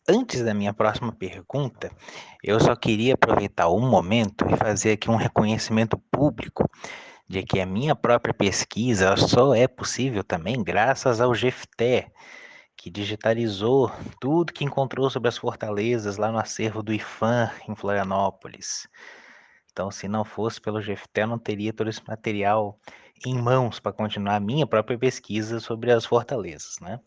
A: Antes da minha próxima pergunta, eu só queria aproveitar um momento e fazer aqui um reconhecimento público de que a minha própria pesquisa só é possível também graças ao GFT, que digitalizou tudo que encontrou sobre as fortalezas lá no acervo do IFAM em Florianópolis. Então, se não fosse pelo GFT, eu não teria todo esse material em mãos para continuar a minha própria pesquisa sobre as fortalezas, né?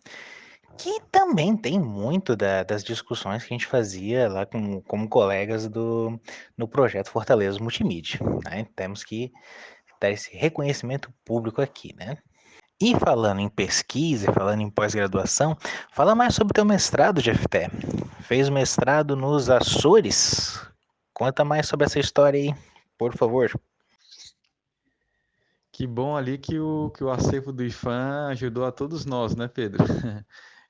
A: Que também tem muito das discussões que a gente fazia lá como colegas no projeto Fortaleza Multimídia, né? Temos que dar esse reconhecimento público aqui, né? E falando em pesquisa, falando em pós-graduação, fala mais sobre o teu mestrado, GFT. Fez mestrado nos Açores? Conta mais sobre essa história aí, por favor.
B: Que bom ali que o acervo do IFAM ajudou a todos nós, né, Pedro?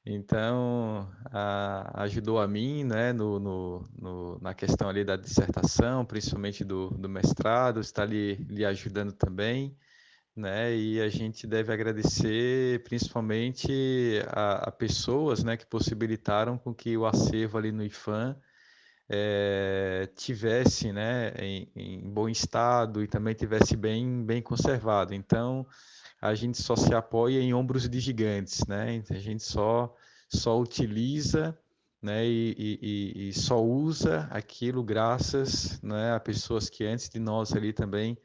B: Então, ajudou a mim, né, na questão ali da dissertação, principalmente do mestrado, está lhe ajudando também, né, e a gente deve agradecer principalmente a pessoas, né, que possibilitaram com que o acervo ali no IFAM tivesse, né, em bom estado e também tivesse bem conservado. Então, a gente só se apoia em ombros de gigantes, né? A gente só utiliza, né, e só usa aquilo graças, né, a pessoas que antes de nós ali também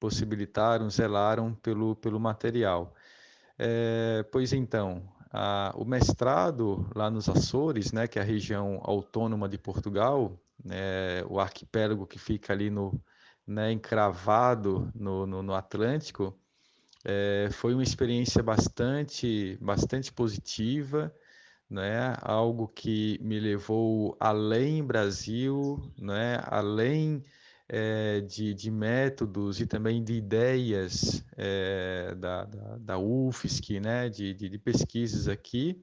B: possibilitaram, zelaram pelo material. Pois então, o mestrado lá nos Açores, né, que é a região autônoma de Portugal, né, o arquipélago que fica ali né, encravado no Atlântico, foi uma experiência bastante positiva, né? Algo que me levou além Brasil, né? Além de métodos e também de ideias da UFSC, né? De pesquisas aqui,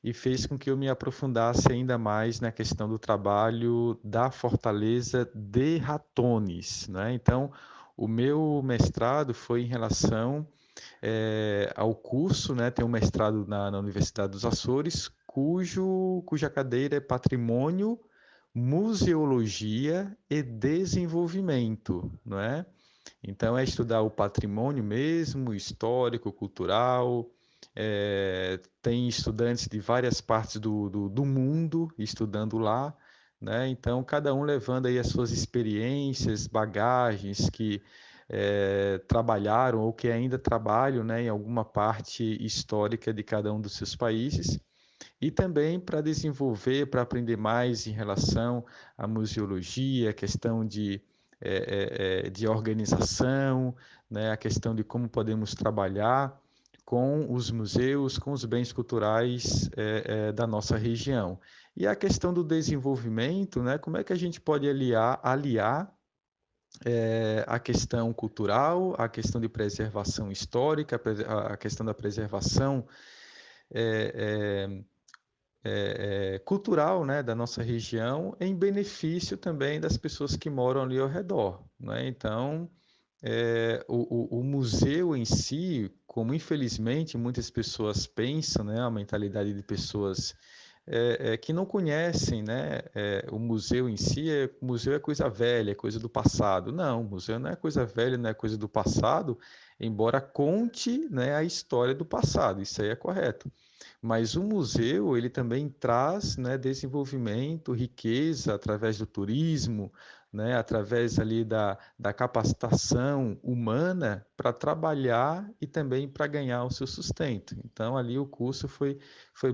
B: e fez com que eu me aprofundasse ainda mais na questão do trabalho da Fortaleza de Ratones, né? Então, o meu mestrado foi em relação ao curso, né? Tem um mestrado na Universidade dos Açores, cuja cadeira é Patrimônio, Museologia e Desenvolvimento, não é? Então, é estudar o patrimônio mesmo, histórico, cultural. Tem estudantes de várias partes do mundo estudando lá, né? Então, cada um levando aí as suas experiências, bagagens que trabalharam ou que ainda trabalham, né, em alguma parte histórica de cada um dos seus países. E também para desenvolver, para aprender mais em relação à museologia, a questão de organização, né, a questão de como podemos trabalhar com os museus, com os bens culturais da nossa região. E a questão do desenvolvimento, né, como é que a gente pode aliar a questão cultural, a questão de preservação histórica, a questão da preservação é, cultural, né, da nossa região, em benefício também das pessoas que moram ali ao redor, né? Então, o museu em si, como infelizmente muitas pessoas pensam, né, a mentalidade de pessoas que não conhecem, né, o museu em si, o museu é coisa velha, é coisa do passado. Não, o museu não é coisa velha, não é coisa do passado, embora conte, né, a história do passado, isso aí é correto. Mas o museu, ele também traz, né, desenvolvimento, riqueza através do turismo, né, através ali da capacitação humana para trabalhar e também para ganhar o seu sustento. Então, ali o curso foi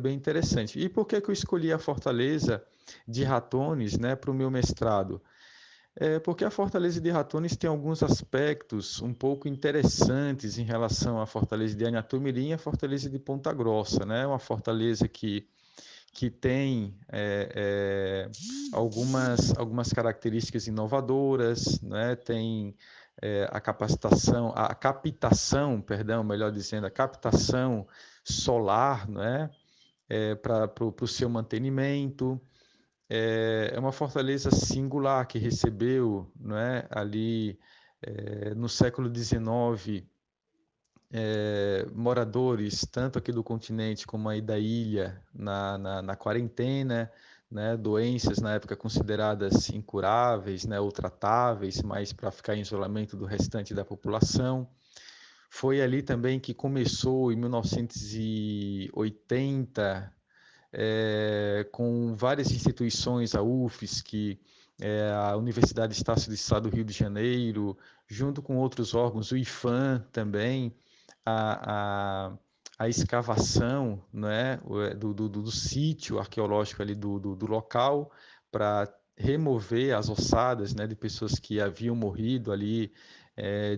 B: bem interessante. E por que que eu escolhi a Fortaleza de Ratones, né, para o meu mestrado? Porque a Fortaleza de Ratones tem alguns aspectos um pouco interessantes em relação à Fortaleza de Anhatumirim e a Fortaleza de Ponta Grossa, né? Uma fortaleza que tem algumas características inovadoras, né? Tem a captação, perdão, melhor dizendo, a captação solar, né? para o seu mantenimento. É uma fortaleza singular que recebeu, não é, ali no século XIX, moradores, tanto aqui do continente como aí da ilha, na quarentena, né, doenças na época consideradas incuráveis, né, ou tratáveis, mas para ficar em isolamento do restante da população. Foi ali também que começou, em 1980, com várias instituições, a UFSC, a Universidade Estácio do Estado do Rio de Janeiro, junto com outros órgãos, o IFAM também, a, a, a escavação, né, do sítio arqueológico ali do local, para remover as ossadas, né, de pessoas que haviam morrido ali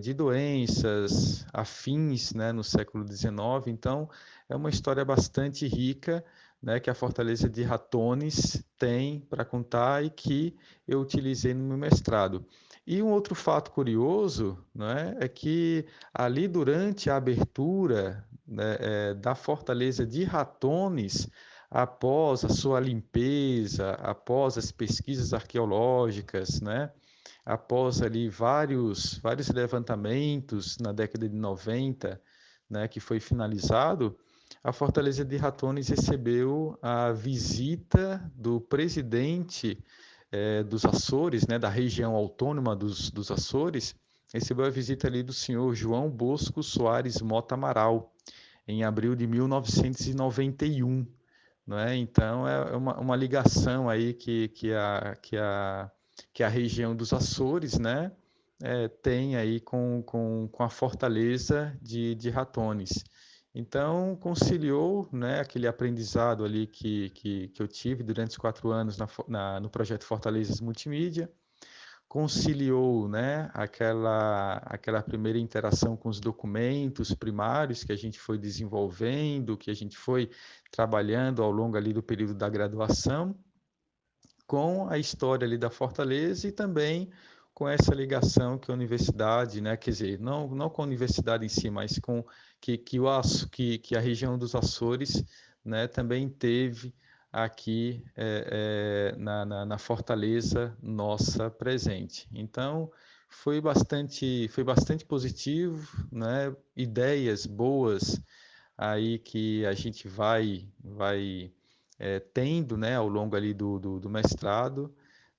B: de doenças afins, né, no século XIX. Então, é uma história bastante rica, né, que a Fortaleza de Ratones tem para contar e que eu utilizei no meu mestrado. E um outro fato curioso, né, é que ali durante a abertura, né, da Fortaleza de Ratones, após a sua limpeza, após as pesquisas arqueológicas, né, após ali vários levantamentos na década de 90, né, que foi finalizado, a Fortaleza de Ratones recebeu a visita do presidente dos Açores, né, da região autônoma dos Açores, recebeu a visita ali do senhor João Bosco Soares Mota Amaral, em abril de 1991. Não é? Então, é uma ligação aí que a região dos Açores, né, tem aí com a fortaleza de Ratones. Então, conciliou, né, aquele aprendizado ali que eu tive durante os 4 anos no projeto Fortalezas Multimídia, conciliou, né, aquela primeira interação com os documentos primários que a gente foi desenvolvendo, que a gente foi trabalhando ao longo ali do período da graduação, com a história ali da Fortaleza e também com essa ligação que a universidade, né, quer dizer, não com a universidade em si, mas com que a região dos Açores, né, também teve aqui na Fortaleza nossa presente. Então, foi bastante positivo, né, ideias boas aí que a gente vai tendo, né, ao longo ali do mestrado,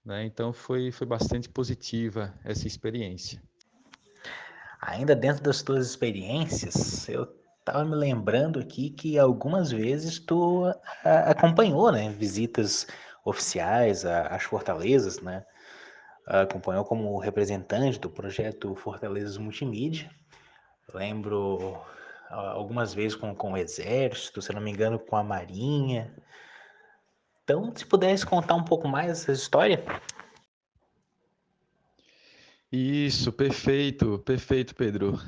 B: né? Então foi bastante positiva essa experiência.
A: Ainda dentro das tuas experiências, eu estava me lembrando aqui que algumas vezes tu acompanhou, né, visitas oficiais às fortalezas, né? Acompanhou como representante do projeto Fortalezas Multimídia. Lembro algumas vezes com o Exército, se não me engano, com a Marinha. Então, se pudesse contar um pouco mais essa história.
B: Isso, perfeito, perfeito, Pedro.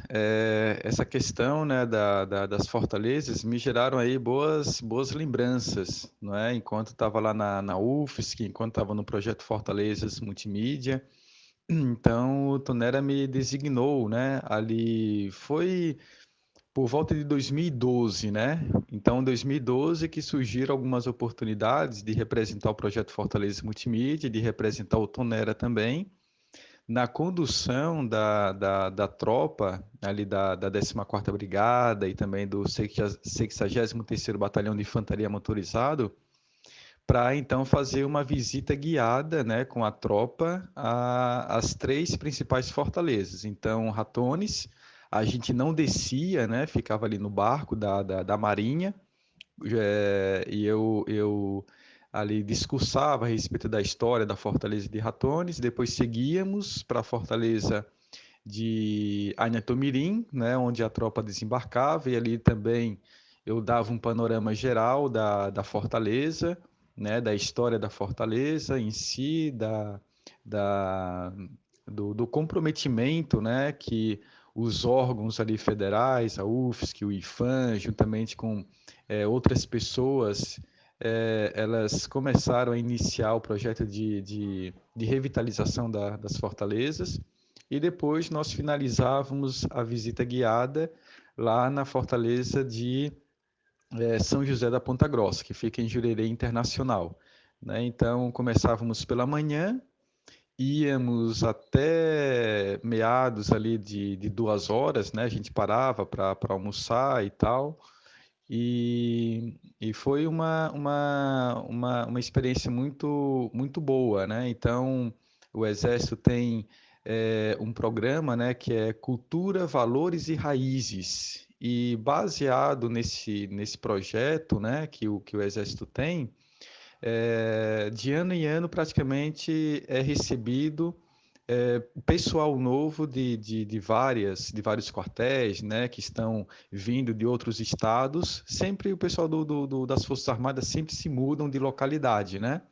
B: Essa questão, né, das fortalezas me geraram aí boas lembranças, não é? Enquanto estava lá na UFSC, enquanto estava no projeto Fortalezas Multimídia, então o Tonera me designou, né? Ali foi por volta de 2012, né? Então, em 2012 que surgiram algumas oportunidades de representar o projeto Fortaleza Multimídia, de representar o Tonera também, na condução da tropa ali da 14ª Brigada e também do 63º Batalhão de Infantaria Motorizado, para então fazer uma visita guiada, né, com a tropa às três principais fortalezas. Então, Ratones, a gente não descia, né, ficava ali no barco da Marinha, e eu ali discursava a respeito da história da Fortaleza de Ratones, depois seguíamos para a Fortaleza de Anhatomirim, né, onde a tropa desembarcava, e ali também eu dava um panorama geral da Fortaleza, né, da história da Fortaleza em si, da, do comprometimento, né, que os órgãos ali federais, a UFSC, o IFAM, juntamente com outras pessoas, elas começaram a iniciar o projeto de revitalização das fortalezas, e depois nós finalizávamos a visita guiada lá na Fortaleza de São José da Ponta Grossa, que fica em Jurerê Internacional, né? Então, começávamos pela manhã, íamos até meados ali de 2 horas, né? A gente parava para almoçar e tal. E foi uma experiência muito boa, né? Então, o Exército tem um programa, né, que é Cultura, Valores e Raízes. E baseado nesse projeto, né, que o Exército tem, de ano em ano praticamente é recebido pessoal novo de vários quartéis, né, que estão vindo de outros estados. Sempre o pessoal das Forças Armadas sempre se mudam de localidade, né?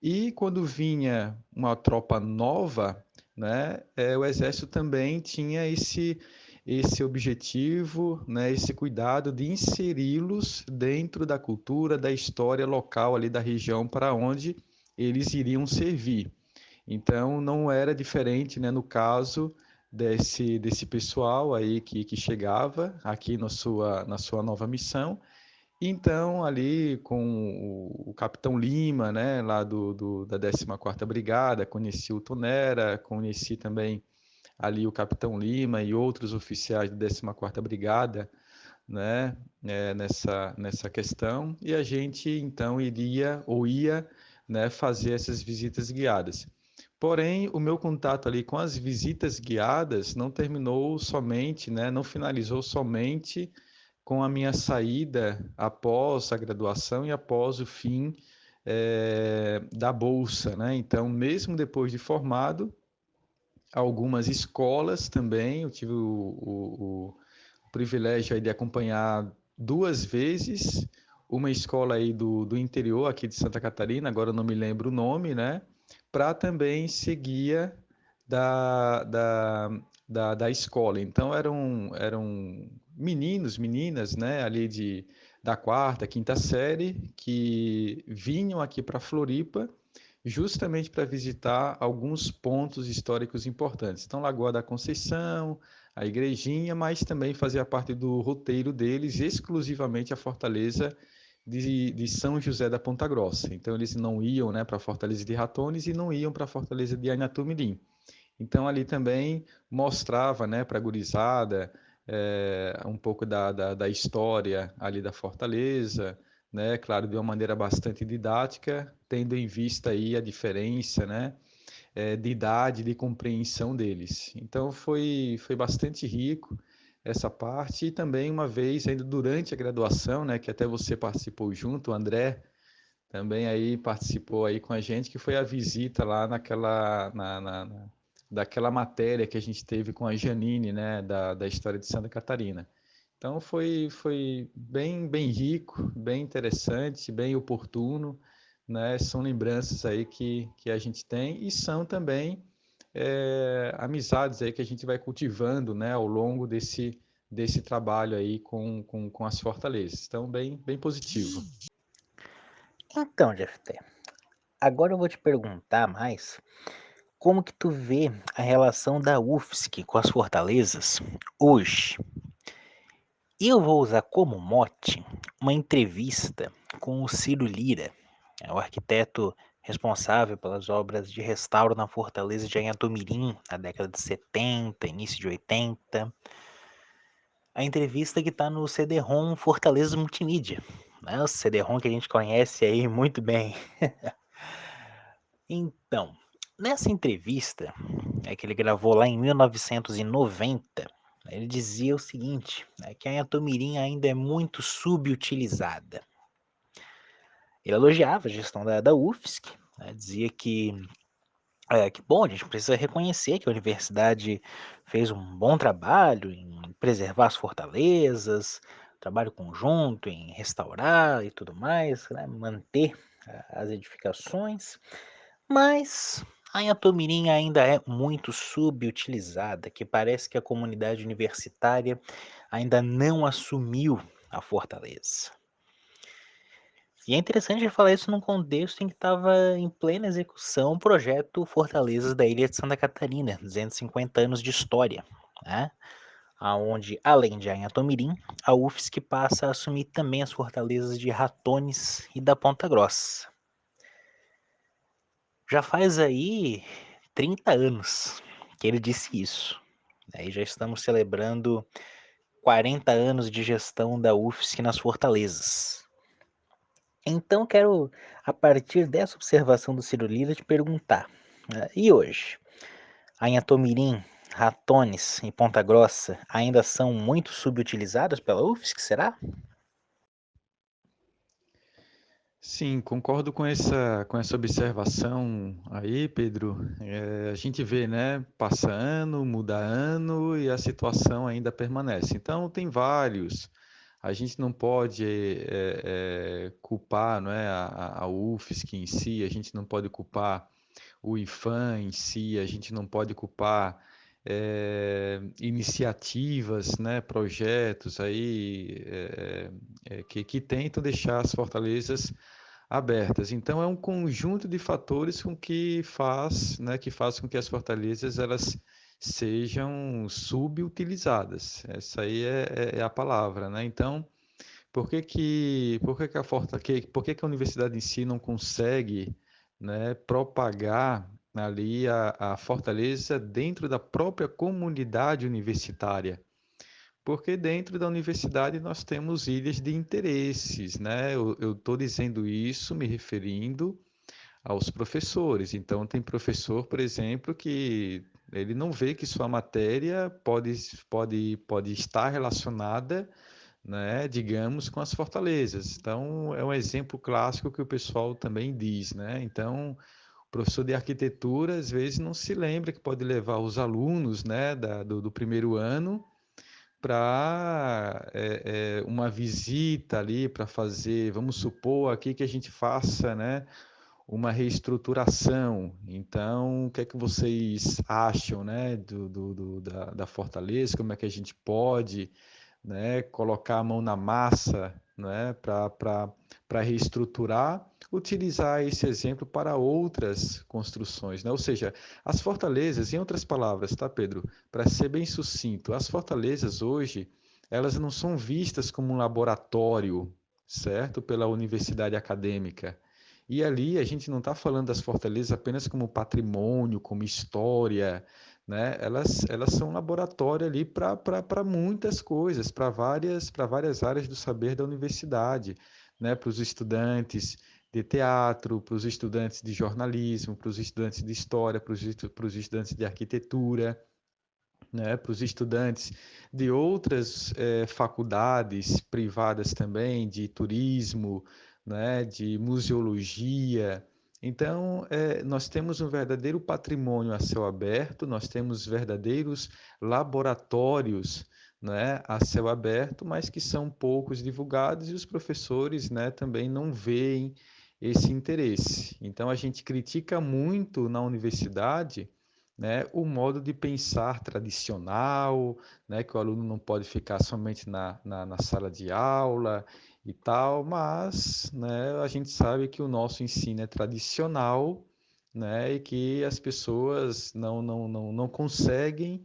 B: E quando vinha uma tropa nova, né, o Exército também tinha esse objetivo, né, esse cuidado de inseri-los dentro da cultura, da história local ali da região para onde eles iriam servir. Então, não era diferente, né, no caso desse pessoal aí que chegava aqui na sua nova missão. Então, ali com o Capitão Lima, né, lá da 14ª Brigada, conheci o Tonera, conheci também ali o Capitão Lima e outros oficiais da 14ª Brigada, né, nessa questão, e a gente então iria ou ia, né, fazer essas visitas guiadas. Porém, o meu contato ali com as visitas guiadas não terminou somente, né, não finalizou somente com a minha saída após a graduação e após o fim da bolsa, né? Então, mesmo depois de formado, algumas escolas também, eu tive o privilégio aí de acompanhar 2 vezes uma escola aí do interior aqui de Santa Catarina, agora eu não me lembro o nome, né? Para também ser guia da, da, da escola. Então eram meninos, meninas, né? Ali da quarta, quinta série que vinham aqui para Floripa justamente para visitar alguns pontos históricos importantes. Então, Lagoa da Conceição, a Igrejinha, mas também fazia parte do roteiro deles exclusivamente a Fortaleza de São José da Ponta Grossa. Então, eles não iam, né, para a Fortaleza de Ratones e não iam para a Fortaleza de Anhatumirim. Então, ali também mostrava, né, para a gurizada um pouco da história ali da Fortaleza, né, claro, de uma maneira bastante didática, tendo em vista aí a diferença, né, de idade, de compreensão deles. Então, foi bastante rico essa parte, e também uma vez, ainda durante a graduação, né, que até você participou junto, o André também aí participou aí com a gente, que foi a visita lá daquela matéria que a gente teve com a Janine, né, da história de Santa Catarina. Então foi bem rico, bem interessante, bem oportuno, né? São lembranças aí que a gente tem e são também amizades aí que a gente vai cultivando, né, ao longo desse trabalho aí com as fortalezas. Então, bem positivo.
A: Então, Jefté, agora eu vou te perguntar mais como que tu vê a relação da UFSC com as fortalezas hoje. E eu vou usar como mote uma entrevista com o Ciro Lira, o arquiteto responsável pelas obras de restauro na Fortaleza de Anhatomirim, na década de 70, início de 80. A entrevista que está no CD-ROM Fortaleza Multimídia, né? O CD-ROM que a gente conhece aí muito bem. Então, nessa entrevista, que ele gravou lá em 1990, ele dizia o seguinte, que a Anhatomirim ainda é muito subutilizada. Ele elogiava a gestão da UFSC, né, dizia que bom, a gente precisa reconhecer que a universidade fez um bom trabalho em preservar as fortalezas, trabalho conjunto em restaurar e tudo mais, né, manter as edificações, mas a Anhatomirim ainda é muito subutilizada, que parece que a comunidade universitária ainda não assumiu a fortaleza. E é interessante falar isso num contexto em que estava em plena execução o projeto Fortalezas da Ilha de Santa Catarina, 250 anos de história, né? aonde, além de Anhatomirim, a UFSC passa a assumir também as fortalezas de Ratones e da Ponta Grossa. Já faz aí 30 anos que ele disse isso. Aí já estamos celebrando 40 anos de gestão da UFSC nas fortalezas. Então quero, a partir dessa observação do Ciro Lira, te perguntar, e hoje? Anhatomirim, Ratones e Ponta Grossa ainda são muito subutilizadas pela UFSC, será?
B: Sim, concordo com essa observação aí, Pedro. A gente vê, né, passa ano, muda ano e a situação ainda permanece. Então, tem vários. A gente não pode culpar, não é, a UFSC em si, a gente não pode culpar o IFAM em si, a gente não pode culpar iniciativas, né, projetos aí que tentam deixar as fortalezas abertas. Então é um conjunto de fatores com que faz, né, que faz com que as fortalezas elas sejam subutilizadas. Essa aí é a palavra, né? Então, por que que a universidade em si não consegue, né, propagar ali a fortaleza dentro da própria comunidade universitária? Porque dentro da universidade nós temos ilhas de interesses, né? Eu estou dizendo isso me referindo aos professores. Então, tem professor, por exemplo, que ele não vê que sua matéria pode estar relacionada, né, digamos, com as fortalezas. Então, é um exemplo clássico que o pessoal também diz, né? Então, o professor de arquitetura, às vezes, não se lembra que pode levar os alunos, né, do primeiro ano para uma visita ali para fazer, vamos supor aqui que a gente faça, né, uma reestruturação. Então, o que é que vocês acham, né, da Fortaleza? Como é que a gente pode, né, colocar a mão na massa, né, para reestruturar, utilizar esse exemplo para outras construções, né? Ou seja, as fortalezas, em outras palavras, tá, Pedro? Para ser bem sucinto, as fortalezas hoje, elas não são vistas como um laboratório, certo? Pela universidade acadêmica. E ali a gente não está falando das fortalezas apenas como patrimônio, como história, né? Elas são um laboratório ali para muitas coisas, para várias áreas do saber da universidade, né? Para os estudantes de teatro, para os estudantes de jornalismo, para os estudantes de história, para os estudantes de arquitetura, né, para os estudantes de outras faculdades privadas também, de turismo, né, de museologia. Então, nós temos um verdadeiro patrimônio a céu aberto, nós temos verdadeiros laboratórios, né, a céu aberto, mas que são poucos divulgados e os professores, né, também não veem esse interesse. Então, a gente critica muito na universidade, né, o modo de pensar tradicional, né, que o aluno não pode ficar somente na sala de aula e tal, mas, né, a gente sabe que o nosso ensino é tradicional, né, e que as pessoas não conseguem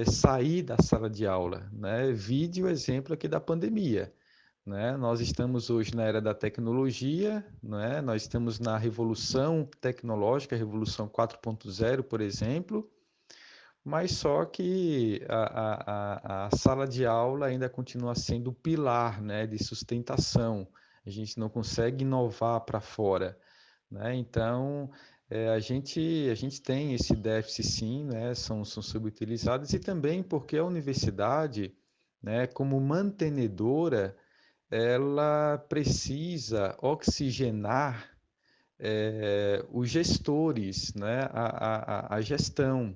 B: sair da sala de aula, né? Vide o exemplo aqui da pandemia, né? Nós estamos hoje na era da tecnologia, né? Nós estamos na revolução tecnológica, a revolução 4.0, por exemplo, mas só que a sala de aula ainda continua sendo o pilar, né, de sustentação. A gente não consegue inovar para fora, né? Então, a gente tem esse déficit sim, né? São subutilizados e também porque a universidade, né, como mantenedora, ela precisa oxigenar os gestores, né, a gestão.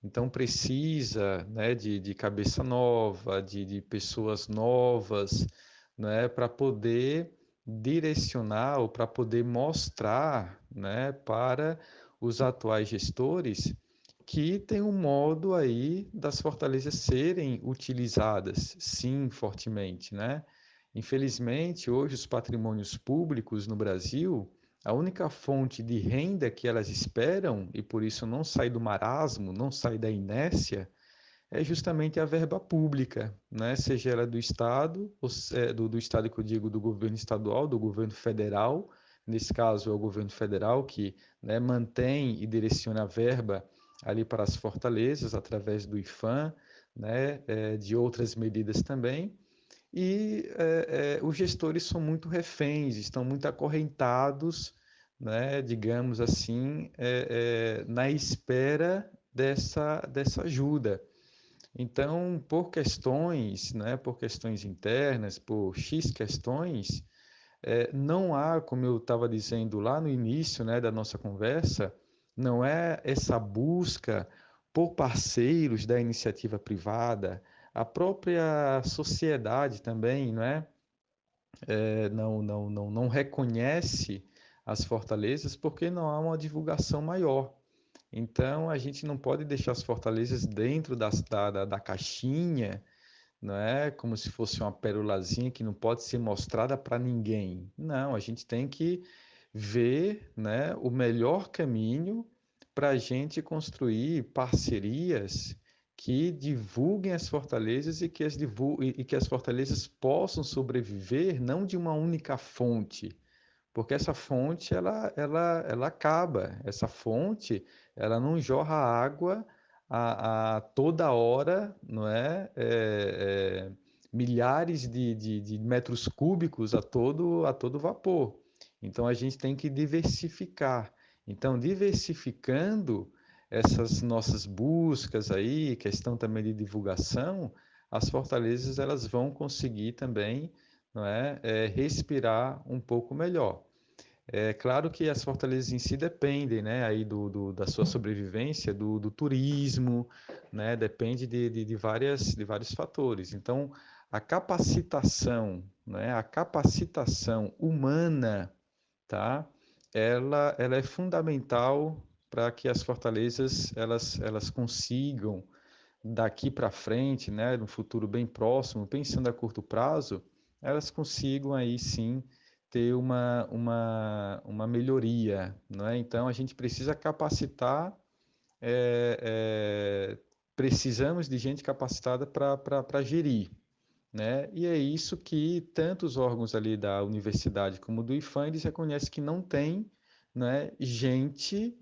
B: Então precisa, né, de cabeça nova, de pessoas novas, né, para poder direcionar ou para poder mostrar, né, para os atuais gestores que tem um modo aí das fortalezas serem utilizadas, sim, fortemente, né? Infelizmente, hoje os patrimônios públicos no Brasil, a única fonte de renda que elas esperam, e por isso não sai do marasmo, não sai da inércia, é justamente a verba pública, né? Seja ela do Estado, do Estado que eu digo, do governo estadual, do governo federal. Nesse caso, é o governo federal que, né, mantém e direciona a verba ali para as fortalezas, através do IFAM, né, de outras medidas também. E os gestores são muito reféns, estão muito acorrentados, né, digamos assim, na espera dessa ajuda. Então, por questões, né, por questões internas, por X questões, não há, como eu estava dizendo lá no início, né, da nossa conversa, não é essa busca por parceiros da iniciativa privada, a própria sociedade também, não é? Não reconhece as fortalezas porque não há uma divulgação maior. Então, a gente não pode deixar as fortalezas dentro da caixinha, não é como se fosse uma pérolazinha que não pode ser mostrada para ninguém. Não, a gente tem que ver, né, o melhor caminho para a gente construir parcerias que divulguem as fortalezas e que as fortalezas possam sobreviver não de uma única fonte, porque essa fonte ela acaba. Essa fonte ela não jorra água a toda hora, não é? Milhares de metros cúbicos a todo vapor. Então a gente tem que diversificar. Então, diversificando essas nossas buscas aí, questão também de divulgação, as fortalezas elas vão conseguir também, não é, respirar um pouco melhor. É claro que as fortalezas em si dependem, né, aí da sua sobrevivência, do turismo, né, depende de vários fatores. Então, a capacitação, né, a capacitação humana, tá, ela é fundamental para que as fortalezas elas consigam daqui para frente, né, no futuro bem próximo, pensando a curto prazo, elas consigam aí sim ter uma melhoria, não é? Então a gente precisa capacitar, é, é, precisamos de gente capacitada para gerir, né? E é isso que tanto os órgãos ali da universidade como do IFAM, eles reconhecem que não tem, né, gente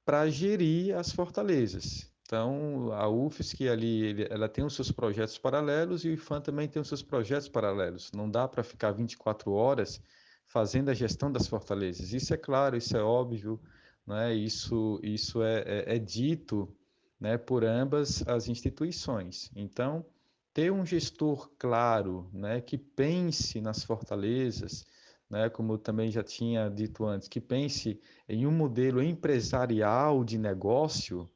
B: para gerir as fortalezas. Então, a UFSC ali, ela tem os seus projetos paralelos e o IFAM também tem os seus projetos paralelos. Não dá para ficar 24 horas fazendo a gestão das fortalezas. Isso é claro, isso é óbvio, né? Isso é dito, né, por ambas as instituições. Então, ter um gestor claro, né, que pense nas fortalezas, né, como eu também já tinha dito antes, que pense em um modelo empresarial de negócio,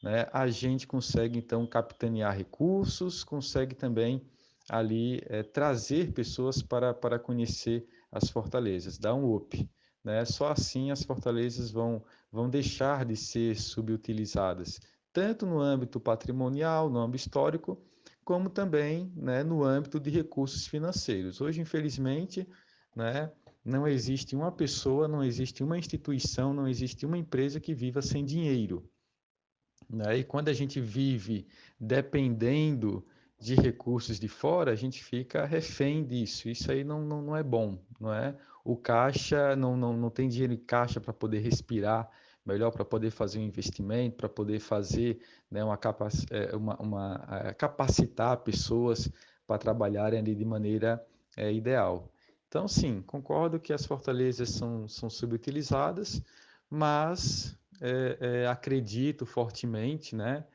B: né, a gente consegue então capitanear recursos, consegue também ali trazer pessoas para conhecer as fortalezas, dar um up, né? Só assim as fortalezas vão deixar de ser subutilizadas, tanto no âmbito patrimonial, no âmbito histórico, como também, né, no âmbito de recursos financeiros. Hoje, infelizmente, né, não existe uma pessoa, não existe uma instituição, não existe uma empresa que viva sem dinheiro, né? E quando a gente vive dependendo de recursos de fora, a gente fica refém disso. Isso aí não é bom, não é? O caixa não tem dinheiro em caixa para poder respirar melhor, para poder fazer um investimento, para poder fazer, né, capacitar pessoas para trabalharem ali de maneira ideal. Então, sim, concordo que as fortalezas são subutilizadas, mas acredito fortemente, né,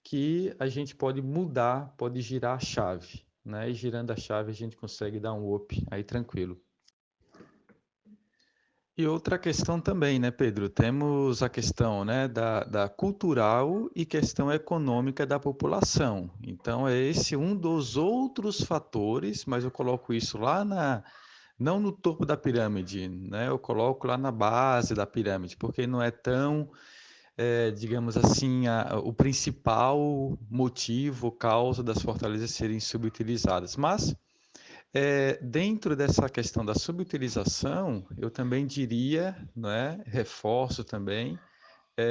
B: que a gente pode mudar, pode girar a chave, né, e girando a chave a gente consegue dar um up aí tranquilo. E outra questão também, né, Pedro? Temos a questão, né, da cultural e questão econômica da população. Então, é esse um dos outros fatores, mas eu coloco isso lá não no topo da pirâmide, né? Eu coloco lá na base da pirâmide, porque não é tão, digamos assim, o principal motivo, causa das fortalezas serem subutilizadas. Mas, dentro dessa questão da subutilização, eu também diria, né, reforço também,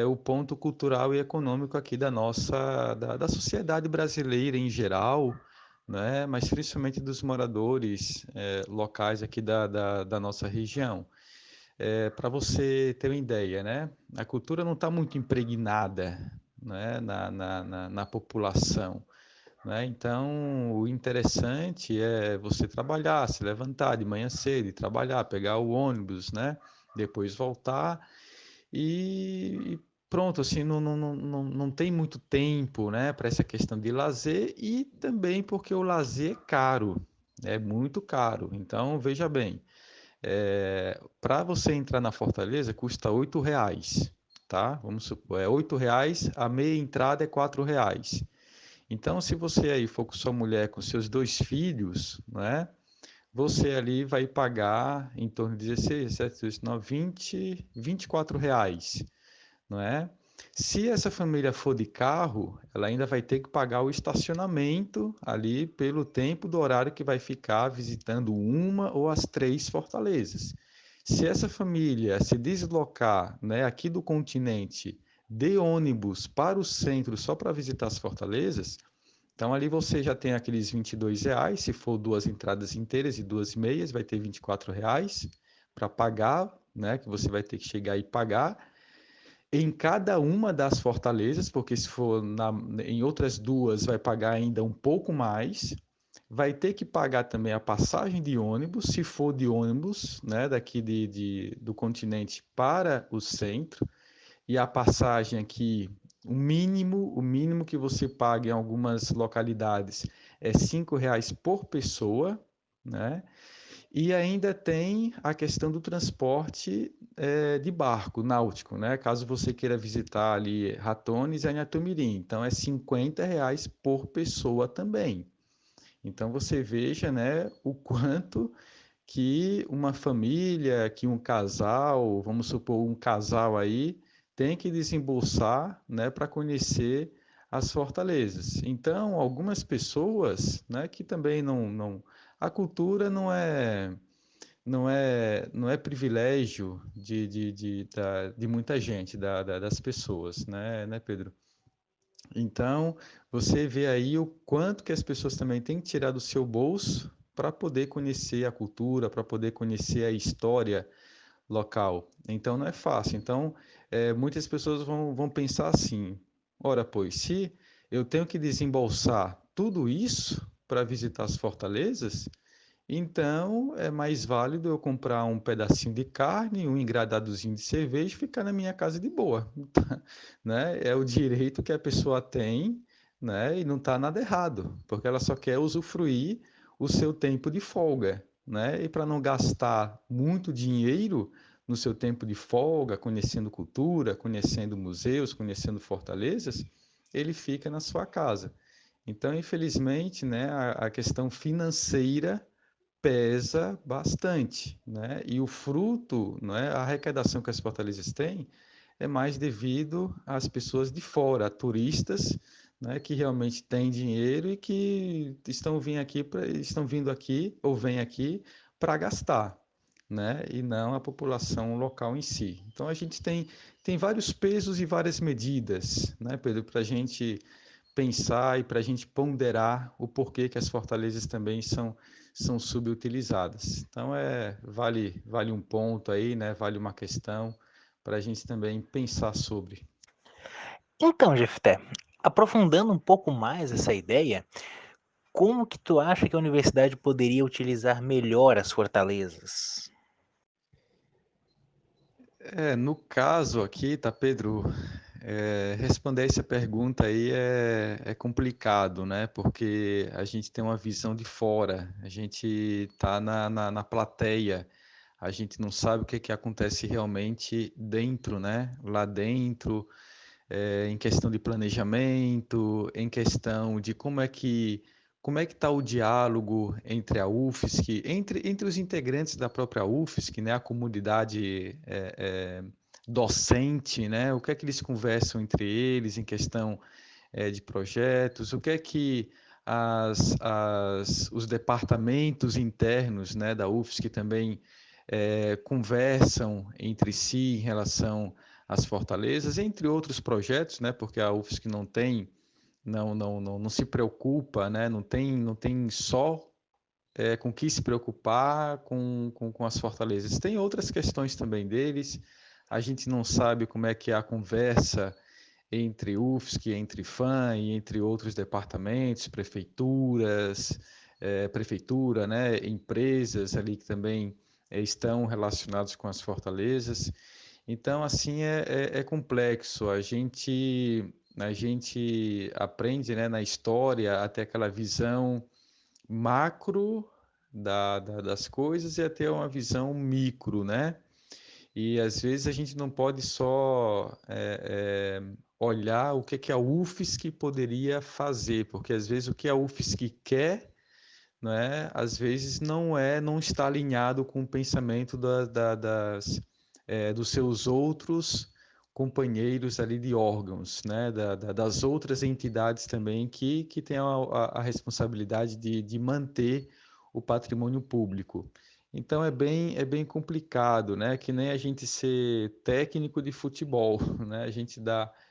B: o ponto cultural e econômico aqui da sociedade brasileira em geral, né? Mas principalmente dos moradores locais aqui da nossa região. Para você ter uma ideia, né? A cultura não está muito impregnada, né? Na população. Né? Então, o interessante é você trabalhar, se levantar de manhã cedo, e trabalhar, pegar o ônibus, né? Depois voltar e pronto, assim, não tem muito tempo, né, para essa questão de lazer e também porque o lazer é caro, é muito caro. Então, veja bem, para você entrar na Fortaleza custa R$ 8, tá? Vamos supor, é R$ 8, a meia entrada é R$ 4. Então, se você aí for com sua mulher, com seus 2 filhos, né? Você ali vai pagar em torno de 16, 17, 18, 19, 20, R$ 24, não é? Se essa família for de carro, ela ainda vai ter que pagar o estacionamento ali pelo tempo do horário que vai ficar visitando uma ou as 3 fortalezas. Se essa família se deslocar, né, aqui do continente de ônibus para o centro só para visitar as fortalezas, então ali você já tem aqueles R$ 22, se for 2 entradas inteiras e 2 meias, vai ter R$ 24 para pagar, né? Que você vai ter que chegar e pagar em cada uma das fortalezas, porque se for em outras duas, vai pagar ainda um pouco mais. Vai ter que pagar também a passagem de ônibus, se for de ônibus, né? Daqui do continente para o centro. E a passagem aqui, o mínimo que você paga em algumas localidades é R$ 5 por pessoa, né? E ainda tem a questão do transporte de barco náutico, né? Caso você queira visitar ali Ratones e Anhatomirim, então é R$ 50 por pessoa também. Então você veja, né, o quanto que uma família, que um casal, vamos supor um casal aí, tem que desembolsar, né, para conhecer as fortalezas. Então, algumas pessoas, né, que também a cultura não é privilégio de muita gente, das pessoas, né, Pedro? Então, você vê aí o quanto que as pessoas também têm que tirar do seu bolso para poder conhecer a cultura, para poder conhecer a história local. Então, não é fácil. Então, muitas pessoas vão pensar assim: ora, pois, se eu tenho que desembolsar tudo isso para visitar as fortalezas, então é mais válido eu comprar um pedacinho de carne, um engradadozinho de cerveja e ficar na minha casa de boa, né? É o direito que a pessoa tem, né? E não está nada errado, porque ela só quer usufruir o seu tempo de folga, né? E para não gastar muito dinheiro no seu tempo de folga, conhecendo cultura, conhecendo museus, conhecendo fortalezas, ele fica na sua casa. Então, infelizmente, né, a questão financeira pesa bastante, né? E o fruto, né, a arrecadação que as fortalezas têm é mais devido às pessoas de fora, a turistas, né, que realmente têm dinheiro e que estão vindo aqui ou vêm aqui para gastar, né? E não a população local em si. Então a gente tem vários pesos e várias medidas, né, Pedro, para a gente pensar e para a gente ponderar o porquê que as fortalezas também são subutilizadas. Então, vale um ponto aí, né? Vale uma questão para a gente também pensar sobre.
A: Então, Jefté, aprofundando um pouco mais essa ideia, como que tu acha que a universidade poderia utilizar melhor as fortalezas?
B: No caso aqui, tá, Pedro? Responder essa pergunta aí é complicado, né? Porque a gente tem uma visão de fora, a gente está na plateia, a gente não sabe o que que acontece realmente dentro, né? Lá dentro, em questão de planejamento, em questão de como é que está o diálogo entre a UFSC, entre os integrantes da própria UFSC, né, a comunidade docente, né, o que é que eles conversam entre eles em questão de projetos, o que é que os departamentos internos, né, da UFSC também conversam entre si em relação as fortalezas, entre outros projetos, né? Porque a UFSC não se preocupa, né? Não tem só com que se preocupar com as fortalezas. Tem outras questões também deles. A gente não sabe como é que é a conversa entre UFSC, entre FAM e entre outros departamentos, prefeituras, prefeitura, né, empresas ali que também estão relacionados com as fortalezas. Então, assim, é complexo. A gente aprende, né, na história até aquela visão macro das coisas e até uma visão micro, né? E às vezes a gente não pode só olhar o que a UFSC poderia fazer, porque às vezes o que a UFSC quer, né, às vezes não está alinhado com o pensamento dos seus outros companheiros ali de órgãos, né, das outras entidades também que têm a responsabilidade de manter o patrimônio público. Então é bem complicado, né? Que nem a gente ser técnico de futebol, né? A gente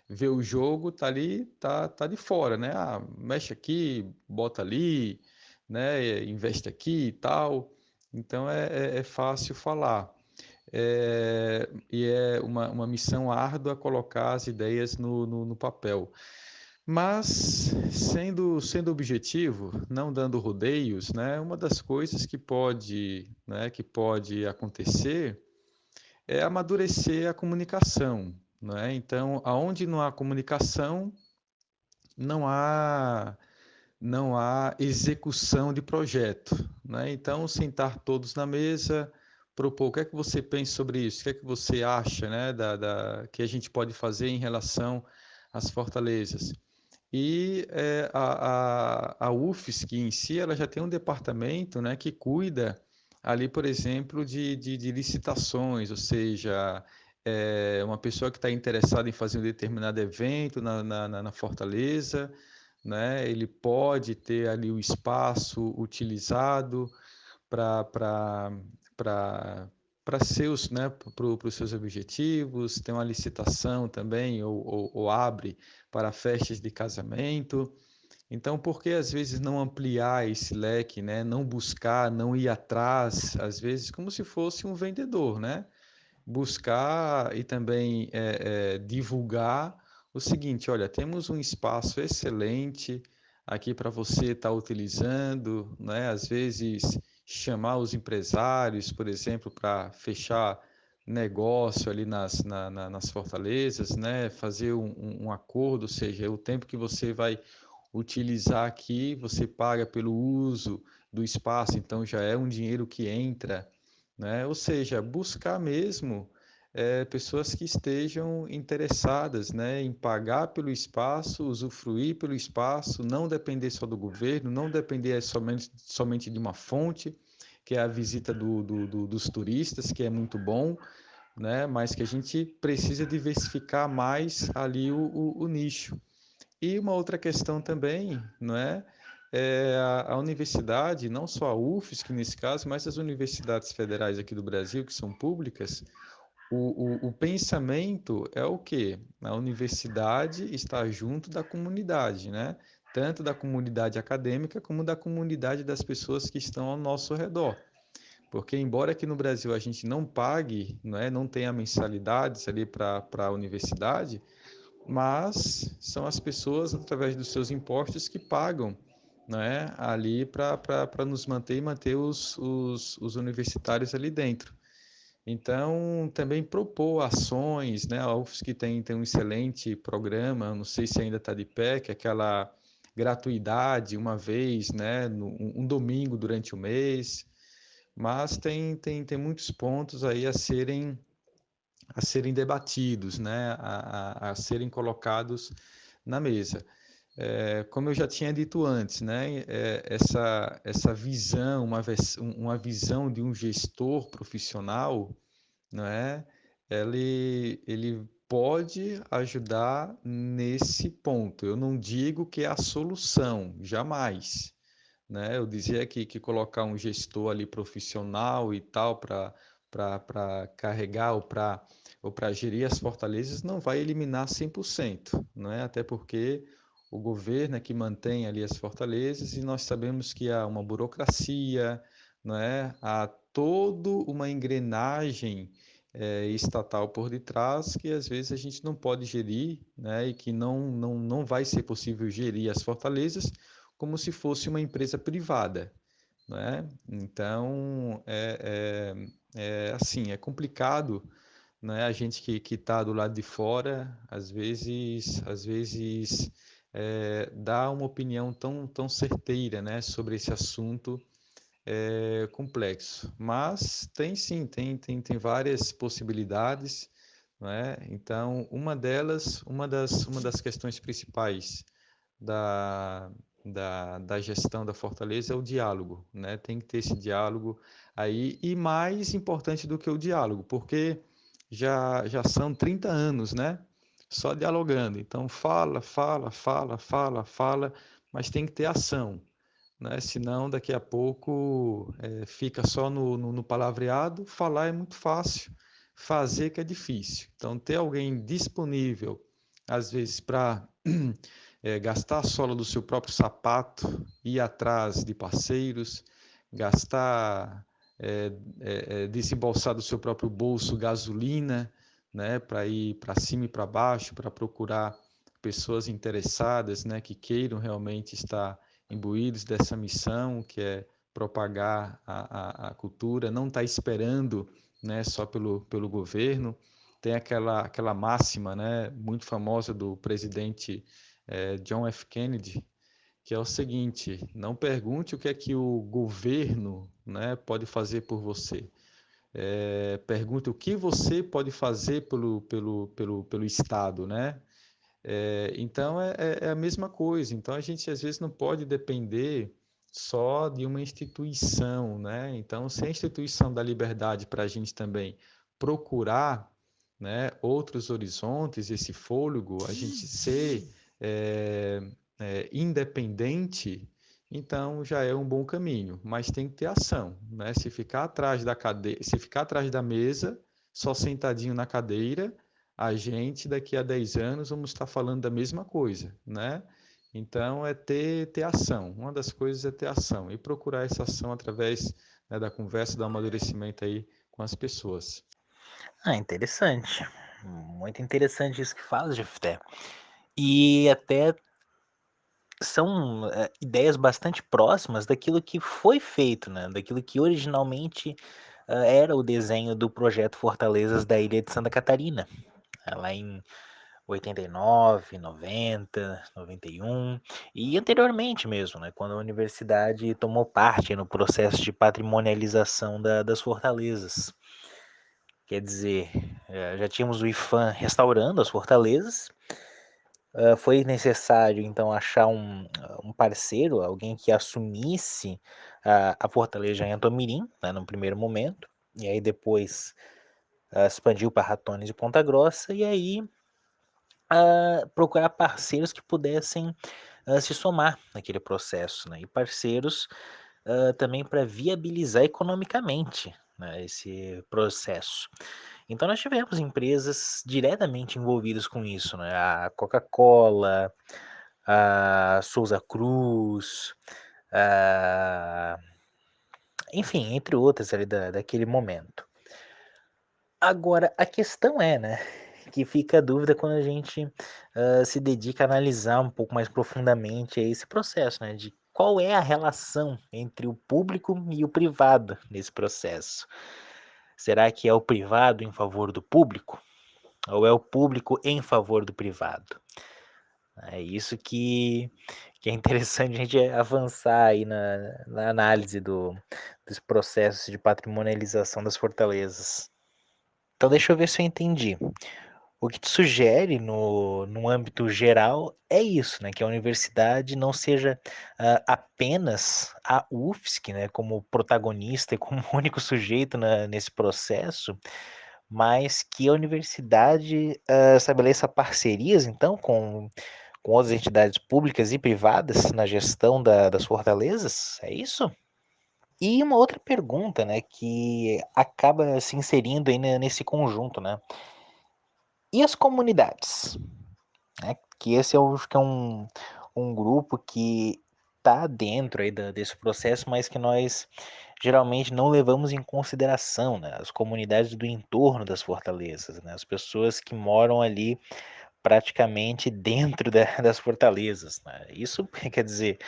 B: vê o jogo, tá ali, tá de fora, né? Ah, mexe aqui, bota ali, né? Investe aqui e tal. Então é fácil falar. E é uma missão árdua colocar as ideias no papel. Mas, sendo objetivo, não dando rodeios, né, uma das coisas que pode acontecer é amadurecer a comunicação. Né? Então, aonde não há comunicação, não há, não há execução de projeto. Né? Então, sentar todos na mesa, propor o que é que você pensa sobre isso, o que é que você acha, né, que a gente pode fazer em relação às fortalezas. E a UFSC em si, ela já tem um departamento, né, que cuida ali, por exemplo, de licitações, ou seja, uma pessoa que está interessada em fazer um determinado evento na Fortaleza, né, ele pode ter ali o espaço utilizado para seus, né, para os seus objetivos, tem uma licitação também, ou abre para festas de casamento. Então, por que às vezes não ampliar esse leque, né? Não buscar, não ir atrás, às vezes como se fosse um vendedor, né? Buscar e também divulgar o seguinte: olha, temos um espaço excelente aqui para você estar utilizando, né? Às vezes chamar os empresários, por exemplo, para fechar negócio ali nas fortalezas, né? Fazer um acordo, ou seja, o tempo que você vai utilizar aqui, você paga pelo uso do espaço, então já é um dinheiro que entra, né? Ou seja, buscar mesmo pessoas que estejam interessadas, né, em pagar pelo espaço, usufruir pelo espaço, não depender só do governo, não depender somente de uma fonte, que é a visita dos turistas, que é muito bom, né, mas que a gente precisa diversificar mais ali o nicho. E uma outra questão também, não é? A universidade, não só a UFSC nesse caso, mas as universidades federais aqui do Brasil, que são públicas, o pensamento é o quê? A universidade está junto da comunidade, né? Tanto da comunidade acadêmica como da comunidade das pessoas que estão ao nosso redor. Porque, embora aqui no Brasil a gente não pague, não tenha mensalidades ali para a universidade, mas são as pessoas, através dos seus impostos, que pagam, ali para nos manter e manter os universitários ali dentro. Então, também propor ações, né? A UFSC tem um excelente programa, não sei se ainda está de pé, que é aquela gratuidade uma vez, né? Um domingo durante o mês, mas tem muitos pontos aí a serem debatidos, né? A serem colocados na mesa. Como eu já tinha dito antes, né? Essa visão, uma visão de um gestor profissional, não é? Ele pode ajudar nesse ponto. Eu não digo que é a solução, jamais, né? Eu dizia que colocar um gestor ali profissional e tal para carregar ou para gerir as fortalezas, não vai eliminar 100%, não é? Até porque o governo é que mantém ali as fortalezas e nós sabemos que há uma burocracia, não é? Há toda uma engrenagem estatal por detrás que às vezes a gente não pode gerir, né? E que não vai ser possível gerir as fortalezas como se fosse uma empresa privada, né? Então, é assim, é complicado, né? A gente que está do lado de fora, às vezes dá uma opinião tão certeira, né, sobre esse assunto complexo. Mas tem sim, tem várias possibilidades, né? Então, uma das questões principais da, da gestão da Fortaleza é o diálogo, né? Tem que ter esse diálogo aí, e mais importante do que o diálogo, porque já são 30 anos, né? Só dialogando. Então, fala, mas tem que ter ação, né? Senão, daqui a pouco fica só no palavreado. Falar é muito fácil, fazer que é difícil. Então, ter alguém disponível, às vezes, para gastar a sola do seu próprio sapato, ir atrás de parceiros, gastar, desembolsar do seu próprio bolso gasolina, né, para ir para cima e para baixo, para procurar pessoas interessadas, né, que queiram realmente estar imbuídos dessa missão, que é propagar a cultura, não está esperando, né, só pelo governo. Tem aquela máxima, né, muito famosa do presidente John F. Kennedy, que é o seguinte: não pergunte o que é que o governo, né, pode fazer por você. Pergunte o que você pode fazer pelo Estado, né? Então é a mesma coisa. Então a gente às vezes não pode depender só de uma instituição, né? Então, se a instituição dá liberdade para a gente também procurar, né, outros horizontes, esse fôlego, a gente ser é, independente, então já é um bom caminho. Mas tem que ter ação, né? Se ficar atrás da cadeira, se ficar atrás da mesa, só sentadinho na cadeira, a gente daqui a 10 anos vamos estar falando da mesma coisa, né? Então é ter ação. Uma das coisas é ter ação e procurar essa ação através, né, da conversa, do amadurecimento aí com as pessoas.
A: Ah, interessante. Muito interessante isso que fala, Jefté. E até são ideias bastante próximas daquilo que foi feito, né? Daquilo que originalmente era o desenho do projeto Fortalezas da Ilha de Santa Catarina, lá em 89, 90, 91 e anteriormente mesmo, né? Quando a universidade tomou parte no processo de patrimonialização das fortalezas. Quer dizer, já tínhamos o IFAM restaurando as fortalezas. Foi necessário, então, achar um parceiro, alguém que assumisse a Fortaleza em Antomirim, né, no primeiro momento, e aí depois expandiu para Ratones e Ponta Grossa, e aí procurar parceiros que pudessem se somar naquele processo, né, e parceiros também para viabilizar economicamente, né, esse processo. Então nós tivemos empresas diretamente envolvidas com isso, né? A Coca-Cola, a Souza Cruz, a... enfim, entre outras ali daquele momento. Agora, a questão é, né, que fica a dúvida quando a gente se dedica a analisar um pouco mais profundamente esse processo, né, de qual é a relação entre o público e o privado nesse processo. Será que é o privado em favor do público? Ou é o público em favor do privado? É isso que é interessante a gente avançar aí na análise dos processos de patrimonialização das fortalezas. Então deixa eu ver se eu entendi. O que te sugere no âmbito geral é isso, né? Que a universidade não seja apenas a UFSC, né? Como protagonista e como único sujeito nesse processo, mas que a universidade estabeleça parcerias, então, com outras entidades públicas e privadas na gestão das fortalezas? É isso? E uma outra pergunta, né, que acaba se inserindo aí nesse conjunto, né? E as comunidades? Né? Que esse eu acho que é um grupo que está dentro aí desse processo, mas que nós geralmente não levamos em consideração, né? As comunidades do entorno das fortalezas, né? As pessoas que moram ali praticamente dentro das fortalezas, né? Isso quer dizer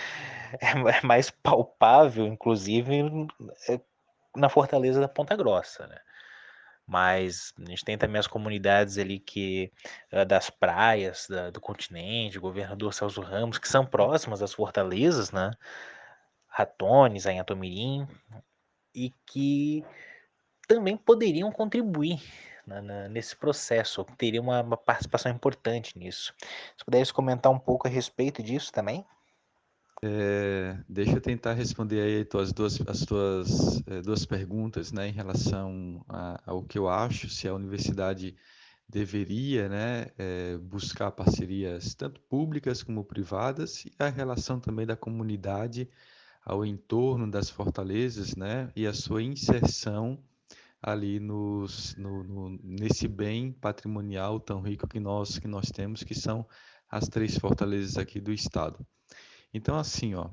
A: é mais palpável, inclusive, é, na Fortaleza da Ponta Grossa, né? Mas a gente tem também as comunidades ali que das praias do continente, Governador Celso Ramos, que são próximas das fortalezas, né? Ratones, Anhatomirim, e que também poderiam contribuir nesse processo, ou que teriam uma participação importante nisso. Se pudesse comentar um pouco a respeito disso também?
B: Deixa eu tentar responder aí as tuas duas perguntas, né, em relação ao que eu acho, se a universidade deveria, né, buscar parcerias tanto públicas como privadas e a relação também da comunidade ao entorno das fortalezas, né, e a sua inserção ali nesse bem patrimonial tão rico que nós temos, que são as três fortalezas aqui do estado. Então, assim, ó,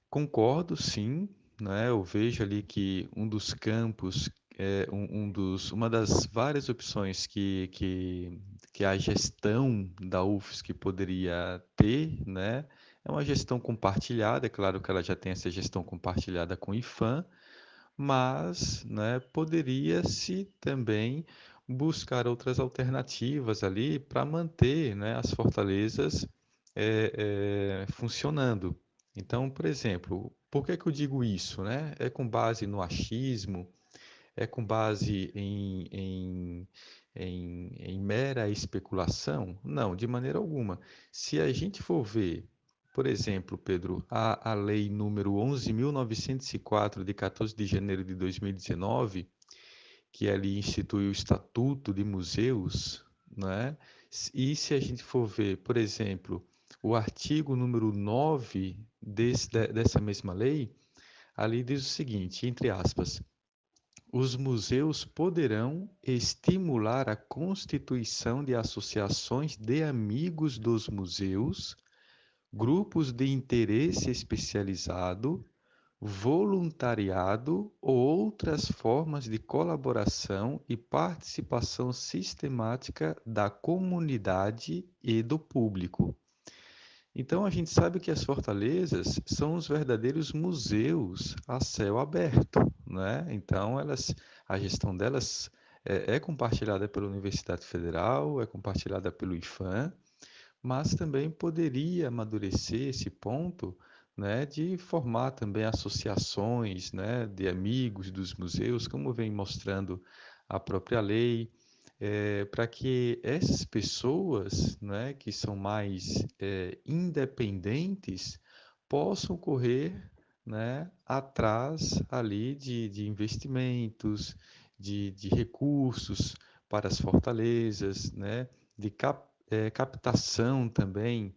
B: concordo, sim, né? Eu vejo ali que um dos campos, uma das várias opções que a gestão da UFSC poderia ter, né? É uma gestão compartilhada, é claro que ela já tem essa gestão compartilhada com o IFAM, mas, né, poderia-se também buscar outras alternativas ali para manter, né, as fortalezas funcionando. Então, por exemplo, por que que eu digo isso, né? É com base no achismo, é com base em mera especulação? Não, de maneira alguma. Se a gente for ver, por exemplo, Pedro, a lei número 11.904, de 14 de janeiro de 2019, que ali institui o Estatuto de Museus, né? E se a gente for ver, por exemplo, o artigo número 9 dessa mesma lei, ali diz o seguinte, entre aspas, os museus poderão estimular a constituição de associações de amigos dos museus, grupos de interesse especializado, voluntariado ou outras formas de colaboração e participação sistemática da comunidade e do público. Então a gente sabe que as fortalezas são os verdadeiros museus a céu aberto, né? Então a gestão delas é compartilhada pela Universidade Federal, é compartilhada pelo IFAM, mas também poderia amadurecer esse ponto, né, de formar também associações, né, de amigos dos museus, como vem mostrando a própria lei, para que essas pessoas, né, que são mais independentes possam correr, né, atrás ali de investimentos, de recursos para as fortalezas, né, de captação também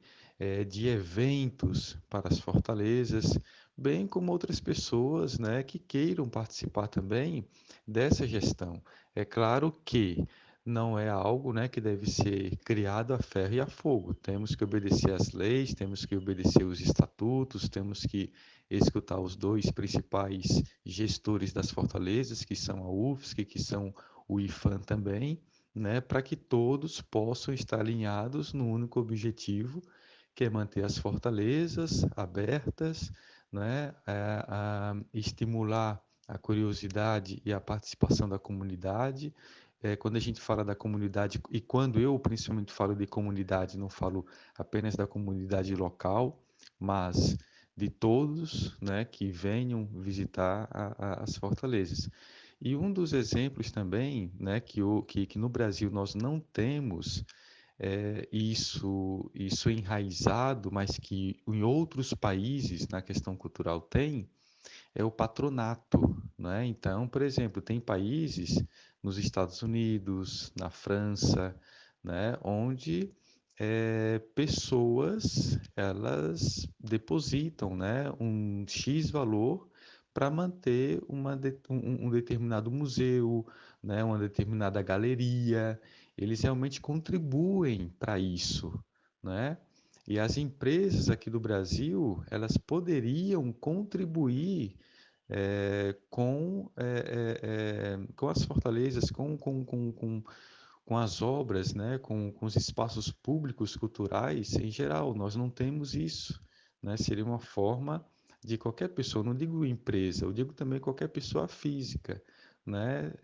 B: de eventos para as fortalezas, bem como outras pessoas, né, que queiram participar também dessa gestão. É claro que não é algo, né, que deve ser criado a ferro e a fogo. Temos que obedecer às leis, temos que obedecer os estatutos, temos que escutar os dois principais gestores das fortalezas, que são a UFSC, que são o IFAM também, né, para que todos possam estar alinhados no único objetivo, que é manter as fortalezas abertas, né, estimular a curiosidade e a participação da comunidade. Quando a gente fala da comunidade, e quando eu principalmente falo de comunidade, não falo apenas da comunidade local, mas de todos, né, que venham visitar as fortalezas. E um dos exemplos também, né, que no Brasil nós não temos isso enraizado, mas que em outros países na questão cultural tem, é o patronato, né? Então, por exemplo, tem países nos Estados Unidos, na França, né, onde pessoas elas depositam, né, um X valor para manter um determinado museu, né, uma determinada galeria. Eles realmente contribuem para isso, né? E as empresas aqui do Brasil, elas poderiam contribuir com as fortalezas, com as obras, né, com os espaços públicos culturais em geral. Nós não temos isso, né? Seria uma forma de qualquer pessoa, não digo empresa, eu digo também qualquer pessoa física, né,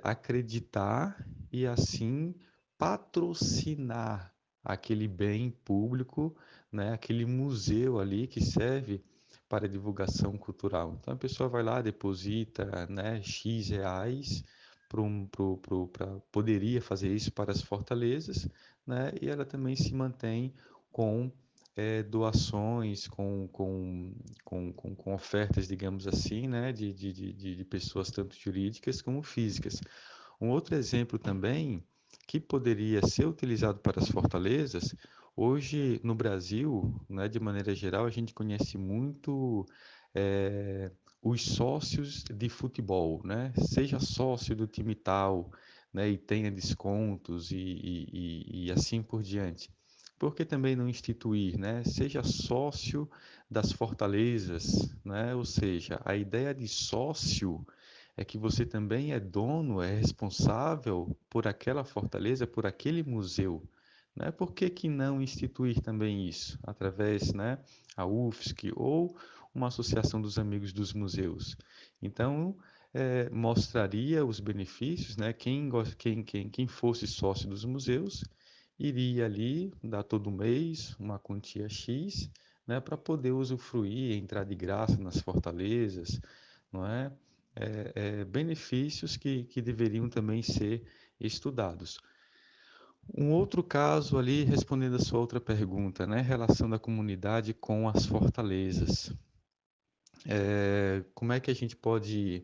B: acreditar e assim patrocinar aquele bem público, né, aquele museu ali que serve para divulgação cultural. Então a pessoa vai lá, deposita, né, X reais poderia fazer isso para as fortalezas, né, e ela também se mantém com doações, com ofertas, digamos assim, né, de pessoas tanto jurídicas como físicas. Um outro exemplo também que poderia ser utilizado para as fortalezas, hoje no Brasil, né, de maneira geral, a gente conhece muito os sócios de futebol, né? Seja sócio do time tal, né, e tenha descontos e assim por diante. Por que também não instituir, né? Seja sócio das fortalezas, né? Ou seja, a ideia de sócio é que você também é dono, é responsável por aquela fortaleza, por aquele museu. Né? Por que que não instituir também isso através, né, a UFSC ou uma associação dos amigos dos museus? Então, mostraria os benefícios, né? Quem fosse sócio dos museus iria ali dar todo mês uma quantia X, né, para poder usufruir, entrar de graça nas fortalezas, não é? Benefícios que deveriam também ser estudados. Um outro caso ali, respondendo a sua outra pergunta, né, relação da comunidade com as fortalezas. Como é que a gente pode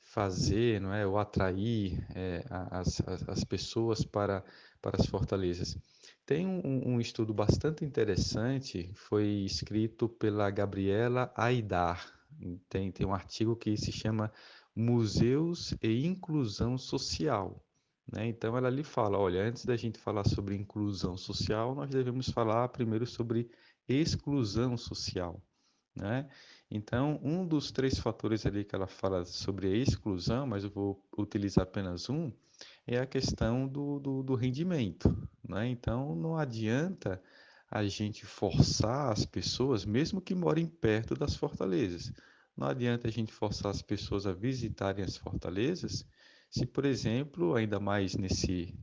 B: fazer, não é, ou atrair as pessoas para as fortalezas? Tem um estudo bastante interessante, foi escrito pela Gabriela Aidar. Tem um artigo que se chama Museus e Inclusão Social. Né? Então, ela lhe fala: olha, antes da gente falar sobre inclusão social, nós devemos falar primeiro sobre exclusão social. Né? Então, um dos três fatores ali que ela fala sobre a exclusão, mas eu vou utilizar apenas um, é a questão do rendimento. Né? Então, não adianta a gente forçar as pessoas, mesmo que morem perto das fortalezas, não adianta a gente forçar as pessoas a visitarem as fortalezas, se, por exemplo, ainda mais nesse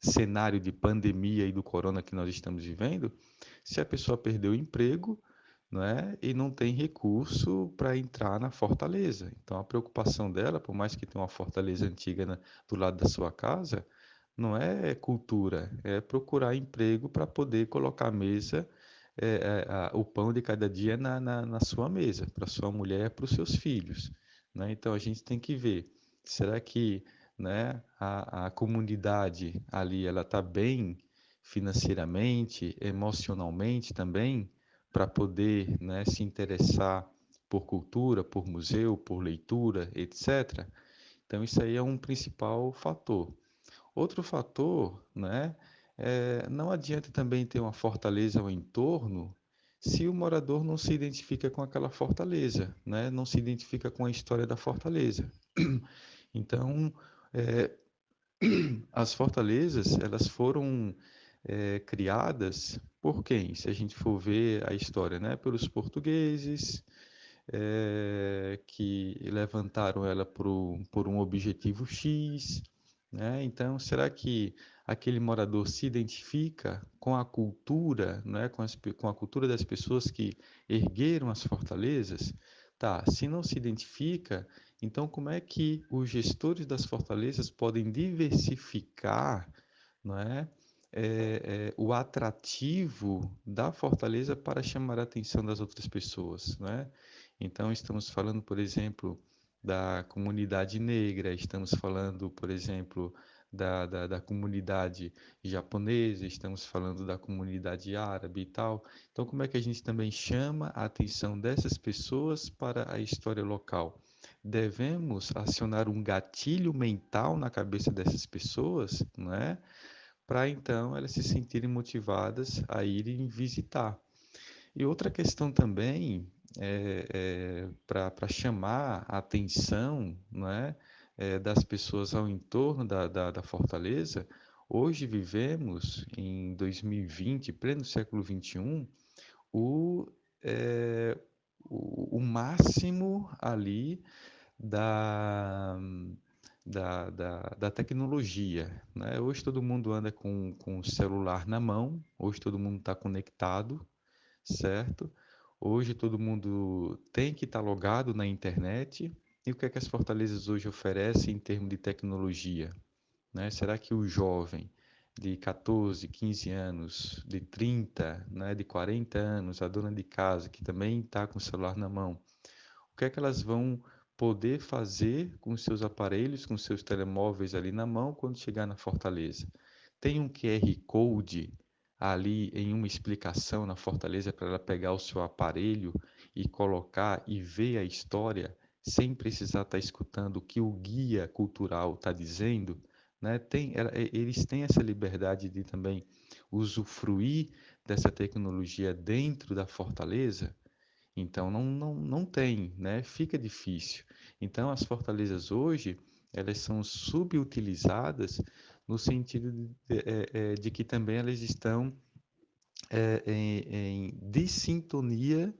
B: cenário de pandemia e do corona que nós estamos vivendo, se a pessoa perdeu o emprego, né, e não tem recurso para entrar na fortaleza. Então, a preocupação dela, por mais que tenha uma fortaleza antiga do lado da sua casa, não é cultura, é procurar emprego para poder colocar a mesa, o pão de cada dia na sua mesa, para sua mulher, para os seus filhos. Né? Então, a gente tem que ver, será que, né, a comunidade ali ela está bem financeiramente, emocionalmente também, para poder, né, se interessar por cultura, por museu, por leitura, etc. Então, isso aí é um principal fator. Outro fator, né, não adianta também ter uma fortaleza ao entorno se o morador não se identifica com aquela fortaleza, né, não se identifica com a história da fortaleza. Então, é, as fortalezas, elas foram criadas por quem? Se a gente for ver a história, né? Pelos portugueses, que levantaram ela por um objetivo X, né? Então, será que aquele morador se identifica com a cultura, né? Com a cultura das pessoas que ergueram as fortalezas? Tá, se não se identifica, então como é que os gestores das fortalezas podem diversificar, não é? O atrativo da fortaleza para chamar a atenção das outras pessoas, né? Então, estamos falando, por exemplo, da comunidade negra, estamos falando, por exemplo, da comunidade japonesa, estamos falando da comunidade árabe e tal. Então, como é que a gente também chama a atenção dessas pessoas para a história local? Devemos acionar um gatilho mental na cabeça dessas pessoas, não é? Para então elas se sentirem motivadas a irem visitar. E outra questão também para chamar a atenção, não é, das pessoas ao entorno da fortaleza. Hoje vivemos em 2020, pleno século XXI, o, é, o máximo ali da, da tecnologia, né? Hoje todo mundo anda com o celular na mão, hoje todo mundo está conectado, certo? Hoje todo mundo tem que estar logado na internet. E o que é que as fortalezas hoje oferecem em termos de tecnologia, né? Será que o jovem de 14, 15 anos, de 30, né, de 40 anos, a dona de casa que também está com o celular na mão, o que é que elas vão poder fazer com seus aparelhos, com seus telemóveis ali na mão quando chegar na fortaleza? Tem um QR Code ali em uma explicação na fortaleza para ela pegar o seu aparelho e colocar e ver a história sem precisar estar escutando o que o guia cultural está dizendo, né? Eles têm essa liberdade de também usufruir dessa tecnologia dentro da fortaleza. Então não tem, né? Fica difícil. Então as fortalezas hoje elas são subutilizadas no sentido de que também elas estão em dissintonia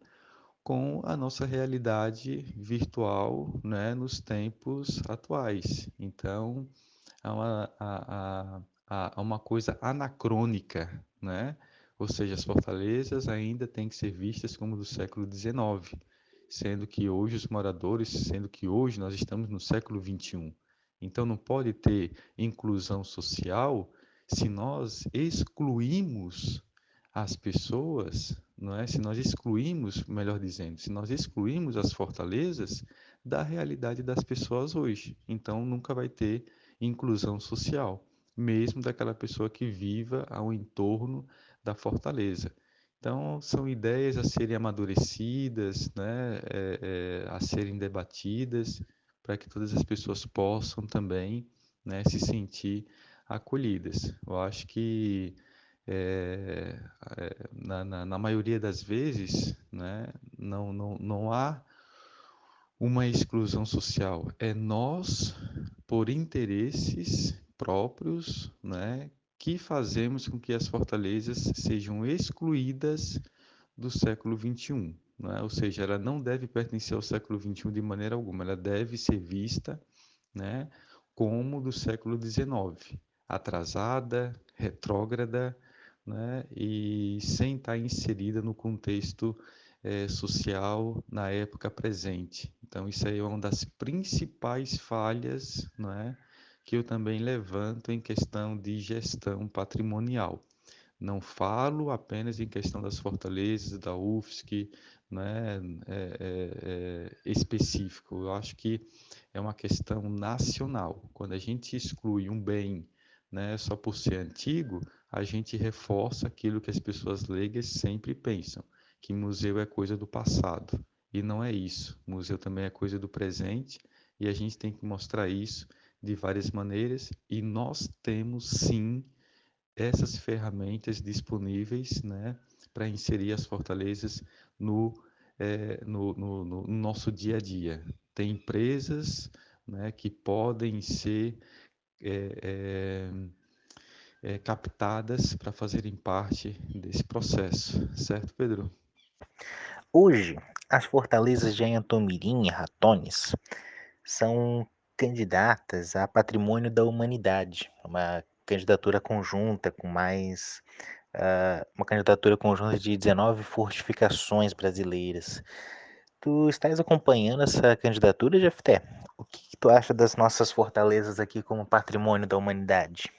B: com a nossa realidade virtual, né? Nos tempos atuais. Então a uma coisa anacrônica, né? Ou seja, as fortalezas ainda têm que ser vistas como do século XIX, sendo que hoje nós estamos no século XXI. Então não pode ter inclusão social se nós excluímos as pessoas, não é? Se nós excluímos, melhor dizendo, se nós excluímos as fortalezas da realidade das pessoas hoje. Então nunca vai ter inclusão social, mesmo daquela pessoa que viva ao entorno da fortaleza. Então, são ideias a serem amadurecidas, né, a serem debatidas, para que todas as pessoas possam também, né, se sentir acolhidas. Eu acho que é, na maioria das vezes, né, não há uma exclusão social. É nós, por interesses próprios, né, que fazemos com que as fortalezas sejam excluídas do século XXI. Né? Ou seja, ela não deve pertencer ao século XXI de maneira alguma, ela deve ser vista, né, como do século XIX, atrasada, retrógrada, né, e sem estar inserida no contexto social na época presente. Então, isso aí é uma das principais falhas, né, que eu também levanto em questão de gestão patrimonial. Não falo apenas em questão das fortalezas, da UFSC, né, específico. Eu acho que é uma questão nacional. Quando a gente exclui um bem, né, só por ser antigo, a gente reforça aquilo que as pessoas leigas sempre pensam, que museu é coisa do passado. E não é isso. Museu também é coisa do presente e a gente tem que mostrar isso de várias maneiras e nós temos sim essas ferramentas disponíveis, né, para inserir as fortalezas no nosso dia a dia. Tem empresas, né, que podem ser é, captadas para fazerem parte desse processo, certo, Pedro?
A: Hoje, as fortalezas de Anhãtão-Mirim e Ratones são candidatas a Patrimônio da Humanidade, uma candidatura conjunta com mais uma candidatura conjunta de 19 fortificações brasileiras. Tu estás acompanhando essa candidatura, Jefté? O que, que tu acha das nossas fortalezas aqui como patrimônio da humanidade?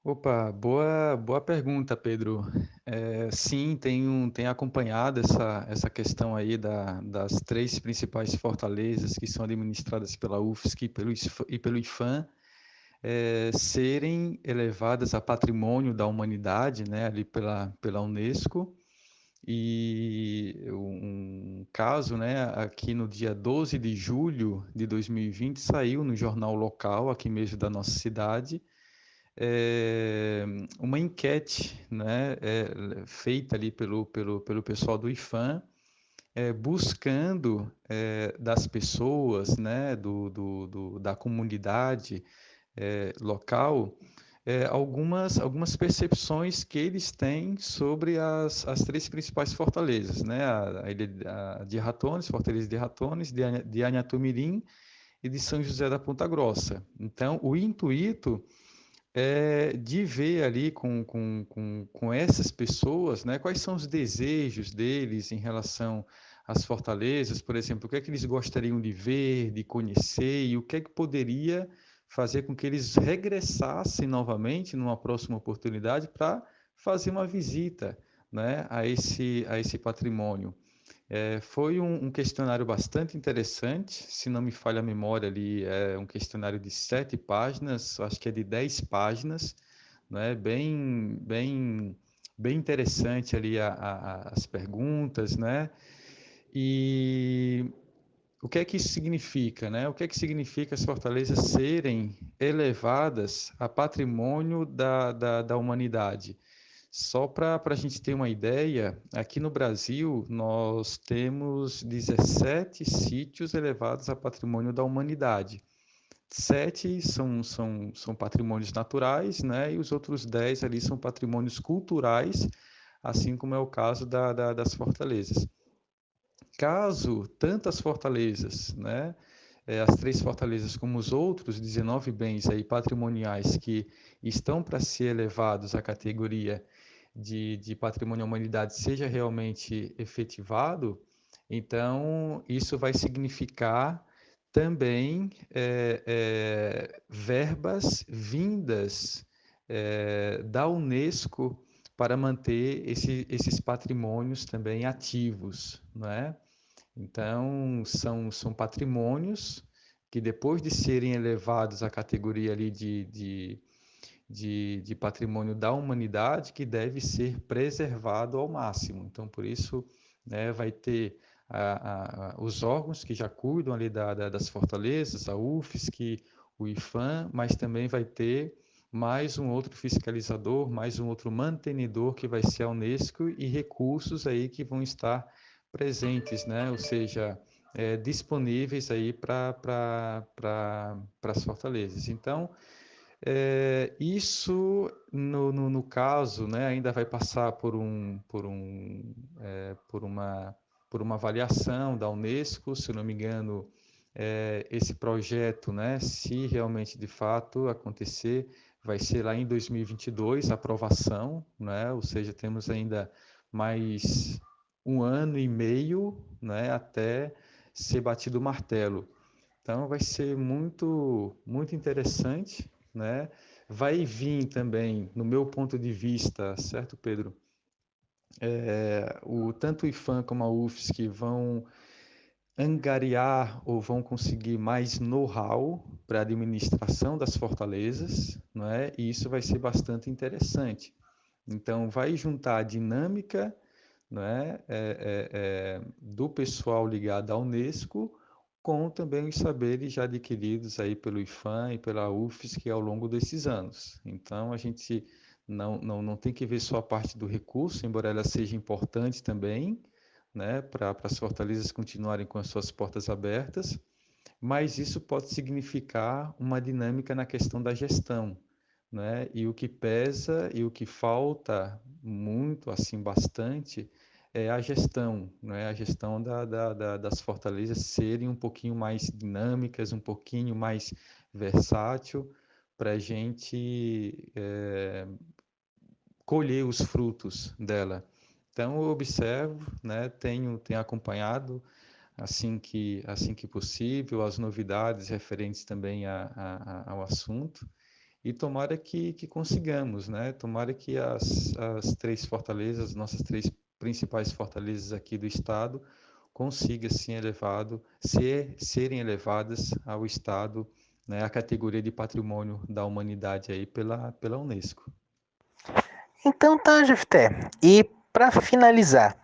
B: Opa, boa pergunta, Pedro. Sim, tenho acompanhado essa questão aí das três principais fortalezas que são administradas pela UFSC e pelo IFAM. serem elevadas a patrimônio da humanidade, né, ali pela Unesco. E um caso, né, aqui no dia 12 de julho de 2020, saiu no jornal local, aqui mesmo da nossa cidade, é, uma enquete, né, feita ali pelo pessoal do IFAM, buscando das pessoas, né, da comunidade local, algumas percepções que eles têm sobre as três principais fortalezas, né? A ilha de Ratones, Fortaleza de Ratones, de Anhatomirim e de São José da Ponta Grossa. Então, o intuito de ver ali com essas pessoas, né, quais são os desejos deles em relação às fortalezas, por exemplo, o que é que eles gostariam de ver, de conhecer e o que é que poderia fazer com que eles regressassem novamente numa próxima oportunidade para fazer uma visita, né, a esse patrimônio. Foi um questionário bastante interessante, se não me falha a memória ali, é um questionário de 7 páginas, acho que é de 10 páginas, né? Bem interessante ali as perguntas, né? E o que é que isso significa, né? O que é que significa as fortalezas serem elevadas a patrimônio da humanidade? Só para a gente ter uma ideia, aqui no Brasil nós temos 17 sítios elevados a patrimônio da humanidade. 7 são patrimônios naturais, né? E os outros 10 ali são patrimônios culturais, assim como é o caso das fortalezas. Caso tantas fortalezas, né? As três fortalezas como os outros 19 bens aí patrimoniais que estão para ser elevados à categoria de patrimônio da humanidade seja realmente efetivado, então isso vai significar também verbas vindas da Unesco para manter esses patrimônios também ativos, não é? Então, são patrimônios que, depois de serem elevados à categoria ali de patrimônio da humanidade, que deve ser preservado ao máximo. Então, por isso, né, vai ter os órgãos que já cuidam ali das fortalezas, a UFSC, o IFAM, mas também vai ter mais um outro fiscalizador, mais um outro mantenedor que vai ser a Unesco e recursos aí que vão estar presentes, né? Ou seja, disponíveis aí para as fortalezas. Então, isso, no caso, né, ainda vai passar por uma avaliação da Unesco, se não me engano, esse projeto, né, se realmente de fato acontecer, vai ser lá em 2022 a aprovação, né, ou seja, temos ainda mais 1 ano e meio, né, até ser batido o martelo. Então vai ser muito, muito interessante, né? Vai vir também, no meu ponto de vista, certo, Pedro? Tanto o IFAM como a UFSC vão angariar ou vão conseguir mais know-how para a administração das fortalezas, não é? E isso vai ser bastante interessante. Então, vai juntar a dinâmica, não é? Do pessoal ligado à Unesco com também os saberes já adquiridos aí pelo IFAM e pela UFSC ao longo desses anos. Então, a gente não tem que ver só a parte do recurso, embora ela seja importante também, né, para as fortalezas continuarem com as suas portas abertas, mas isso pode significar uma dinâmica na questão da gestão, né? E o que pesa e o que falta muito, assim, bastante, é a gestão, né? A gestão das fortalezas serem um pouquinho mais dinâmicas, um pouquinho mais versátil, para a gente colher os frutos dela. Então, eu observo, né? Tenho acompanhado assim que possível as novidades referentes também ao assunto. E tomara que consigamos, né? Tomara que as três fortalezas, nossas três principais fortalezas aqui do estado, consigam serem elevadas ao estado né, a categoria de Patrimônio da Humanidade aí pela Unesco.
A: Então tá, Jefté. E para finalizar,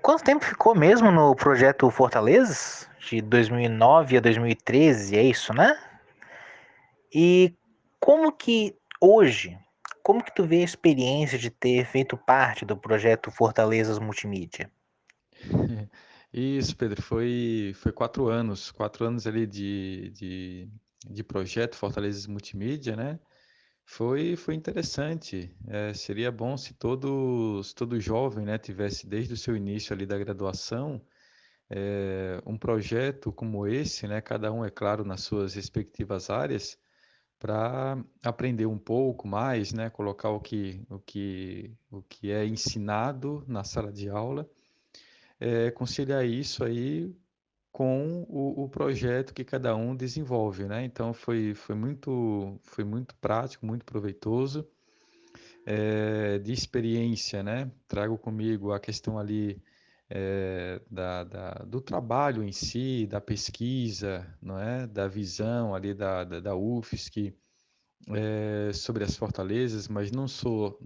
A: quanto tempo ficou mesmo no projeto Fortalezas? De 2009 a 2013, é isso, né? E como que hoje, como que tu vê a experiência de ter feito parte do projeto Fortalezas Multimídia?
B: Isso, Pedro, foi 4 anos ali de projeto Fortalezas Multimídia, né? Foi interessante. Seria bom se todo jovem, né, tivesse desde o seu início ali da graduação, um projeto como esse, né, cada um, é claro, nas suas respectivas áreas, para aprender um pouco mais, né, colocar o que é ensinado na sala de aula, conciliar isso aí com o projeto que cada um desenvolve, né? Então foi muito prático, muito proveitoso, de experiência, né? Trago comigo a questão ali do trabalho em si, da pesquisa, não é? Da visão ali da UFSC, sobre as fortalezas, mas não só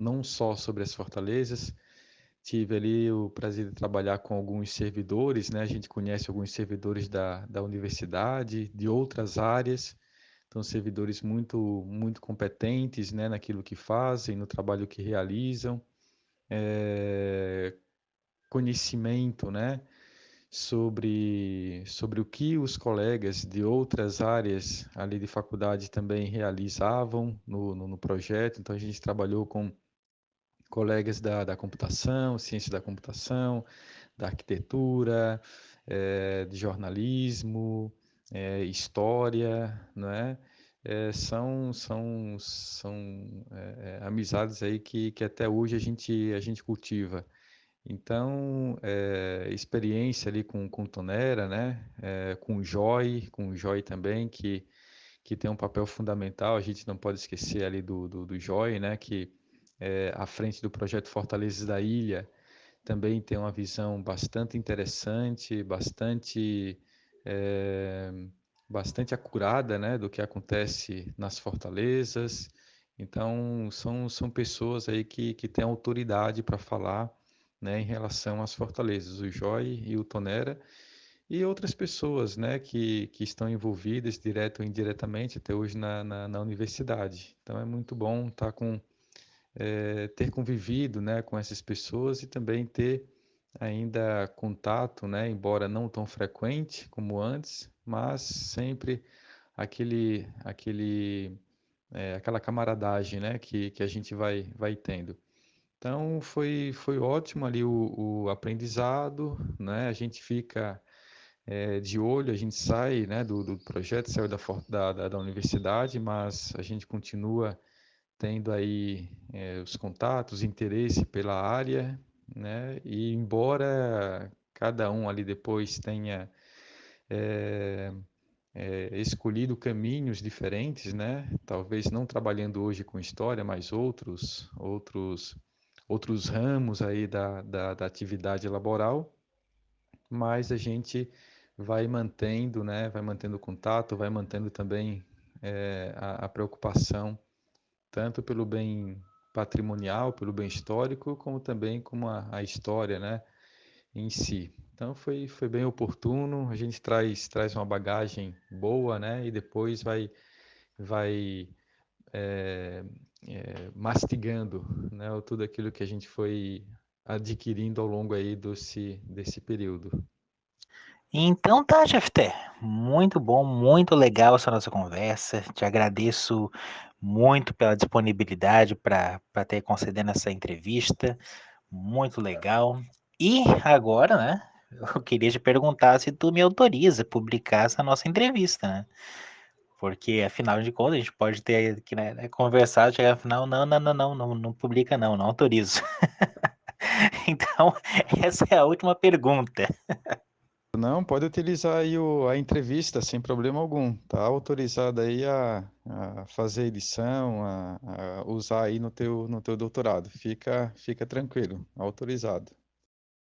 B: sobre as fortalezas. Tive ali o prazer de trabalhar com alguns servidores, né? A gente conhece alguns servidores da universidade, de outras áreas, então servidores muito, muito competentes, né? Naquilo que fazem, no trabalho que realizam, conhecimento, né? Sobre o que os colegas de outras áreas ali de faculdade também realizavam no projeto. Então a gente trabalhou com colegas da computação, ciência da computação, da arquitetura, de jornalismo, história, não é? São amizades aí que até hoje a gente cultiva. Então, experiência ali com Tonera, né? Com o Joy também, que tem um papel fundamental. A gente não pode esquecer ali do Joy, né? Que à frente do projeto Fortalezas da Ilha, também tem uma visão bastante interessante, eh, bastante acurada, né, do que acontece nas fortalezas. Então, são pessoas aí que têm autoridade para falar, né, em relação às fortalezas, o Joy e o Tonera, e outras pessoas, né, que estão envolvidas, direto ou indiretamente, até hoje na universidade. Então, é muito bom estar ter convivido, né, com essas pessoas e também ter ainda contato, né, embora não tão frequente como antes, mas sempre aquela camaradagem, né, que a gente vai tendo. Então foi ótimo ali o aprendizado, né? A gente fica de olho, a gente sai, né, do projeto, saiu da universidade, mas a gente continua tendo aí os contatos, interesse pela área, né? E embora cada um ali depois tenha escolhido caminhos diferentes, né? Talvez não trabalhando hoje com história, mas outros ramos aí da atividade laboral, mas a gente vai mantendo, né? Vai mantendo contato, vai mantendo também a preocupação tanto pelo bem patrimonial, pelo bem histórico, como também como a história, né, em si. Então foi bem oportuno, a gente traz uma bagagem boa, né, e depois vai mastigando, né, tudo aquilo que a gente foi adquirindo ao longo aí desse período.
A: Então tá, Jefté. Muito bom, muito legal essa nossa conversa. Te agradeço muito pela disponibilidade para ter concedendo essa entrevista. Muito legal. E agora, né? Eu queria te perguntar se tu me autoriza a publicar essa nossa entrevista, né? Porque afinal de contas a gente pode ter aqui, né, conversado, chegar no final, não publica não autorizo. Então, essa é a última pergunta.
B: Não, pode utilizar aí a entrevista sem problema algum. Tá autorizado aí a fazer edição, a usar aí no teu doutorado. Fica tranquilo, autorizado.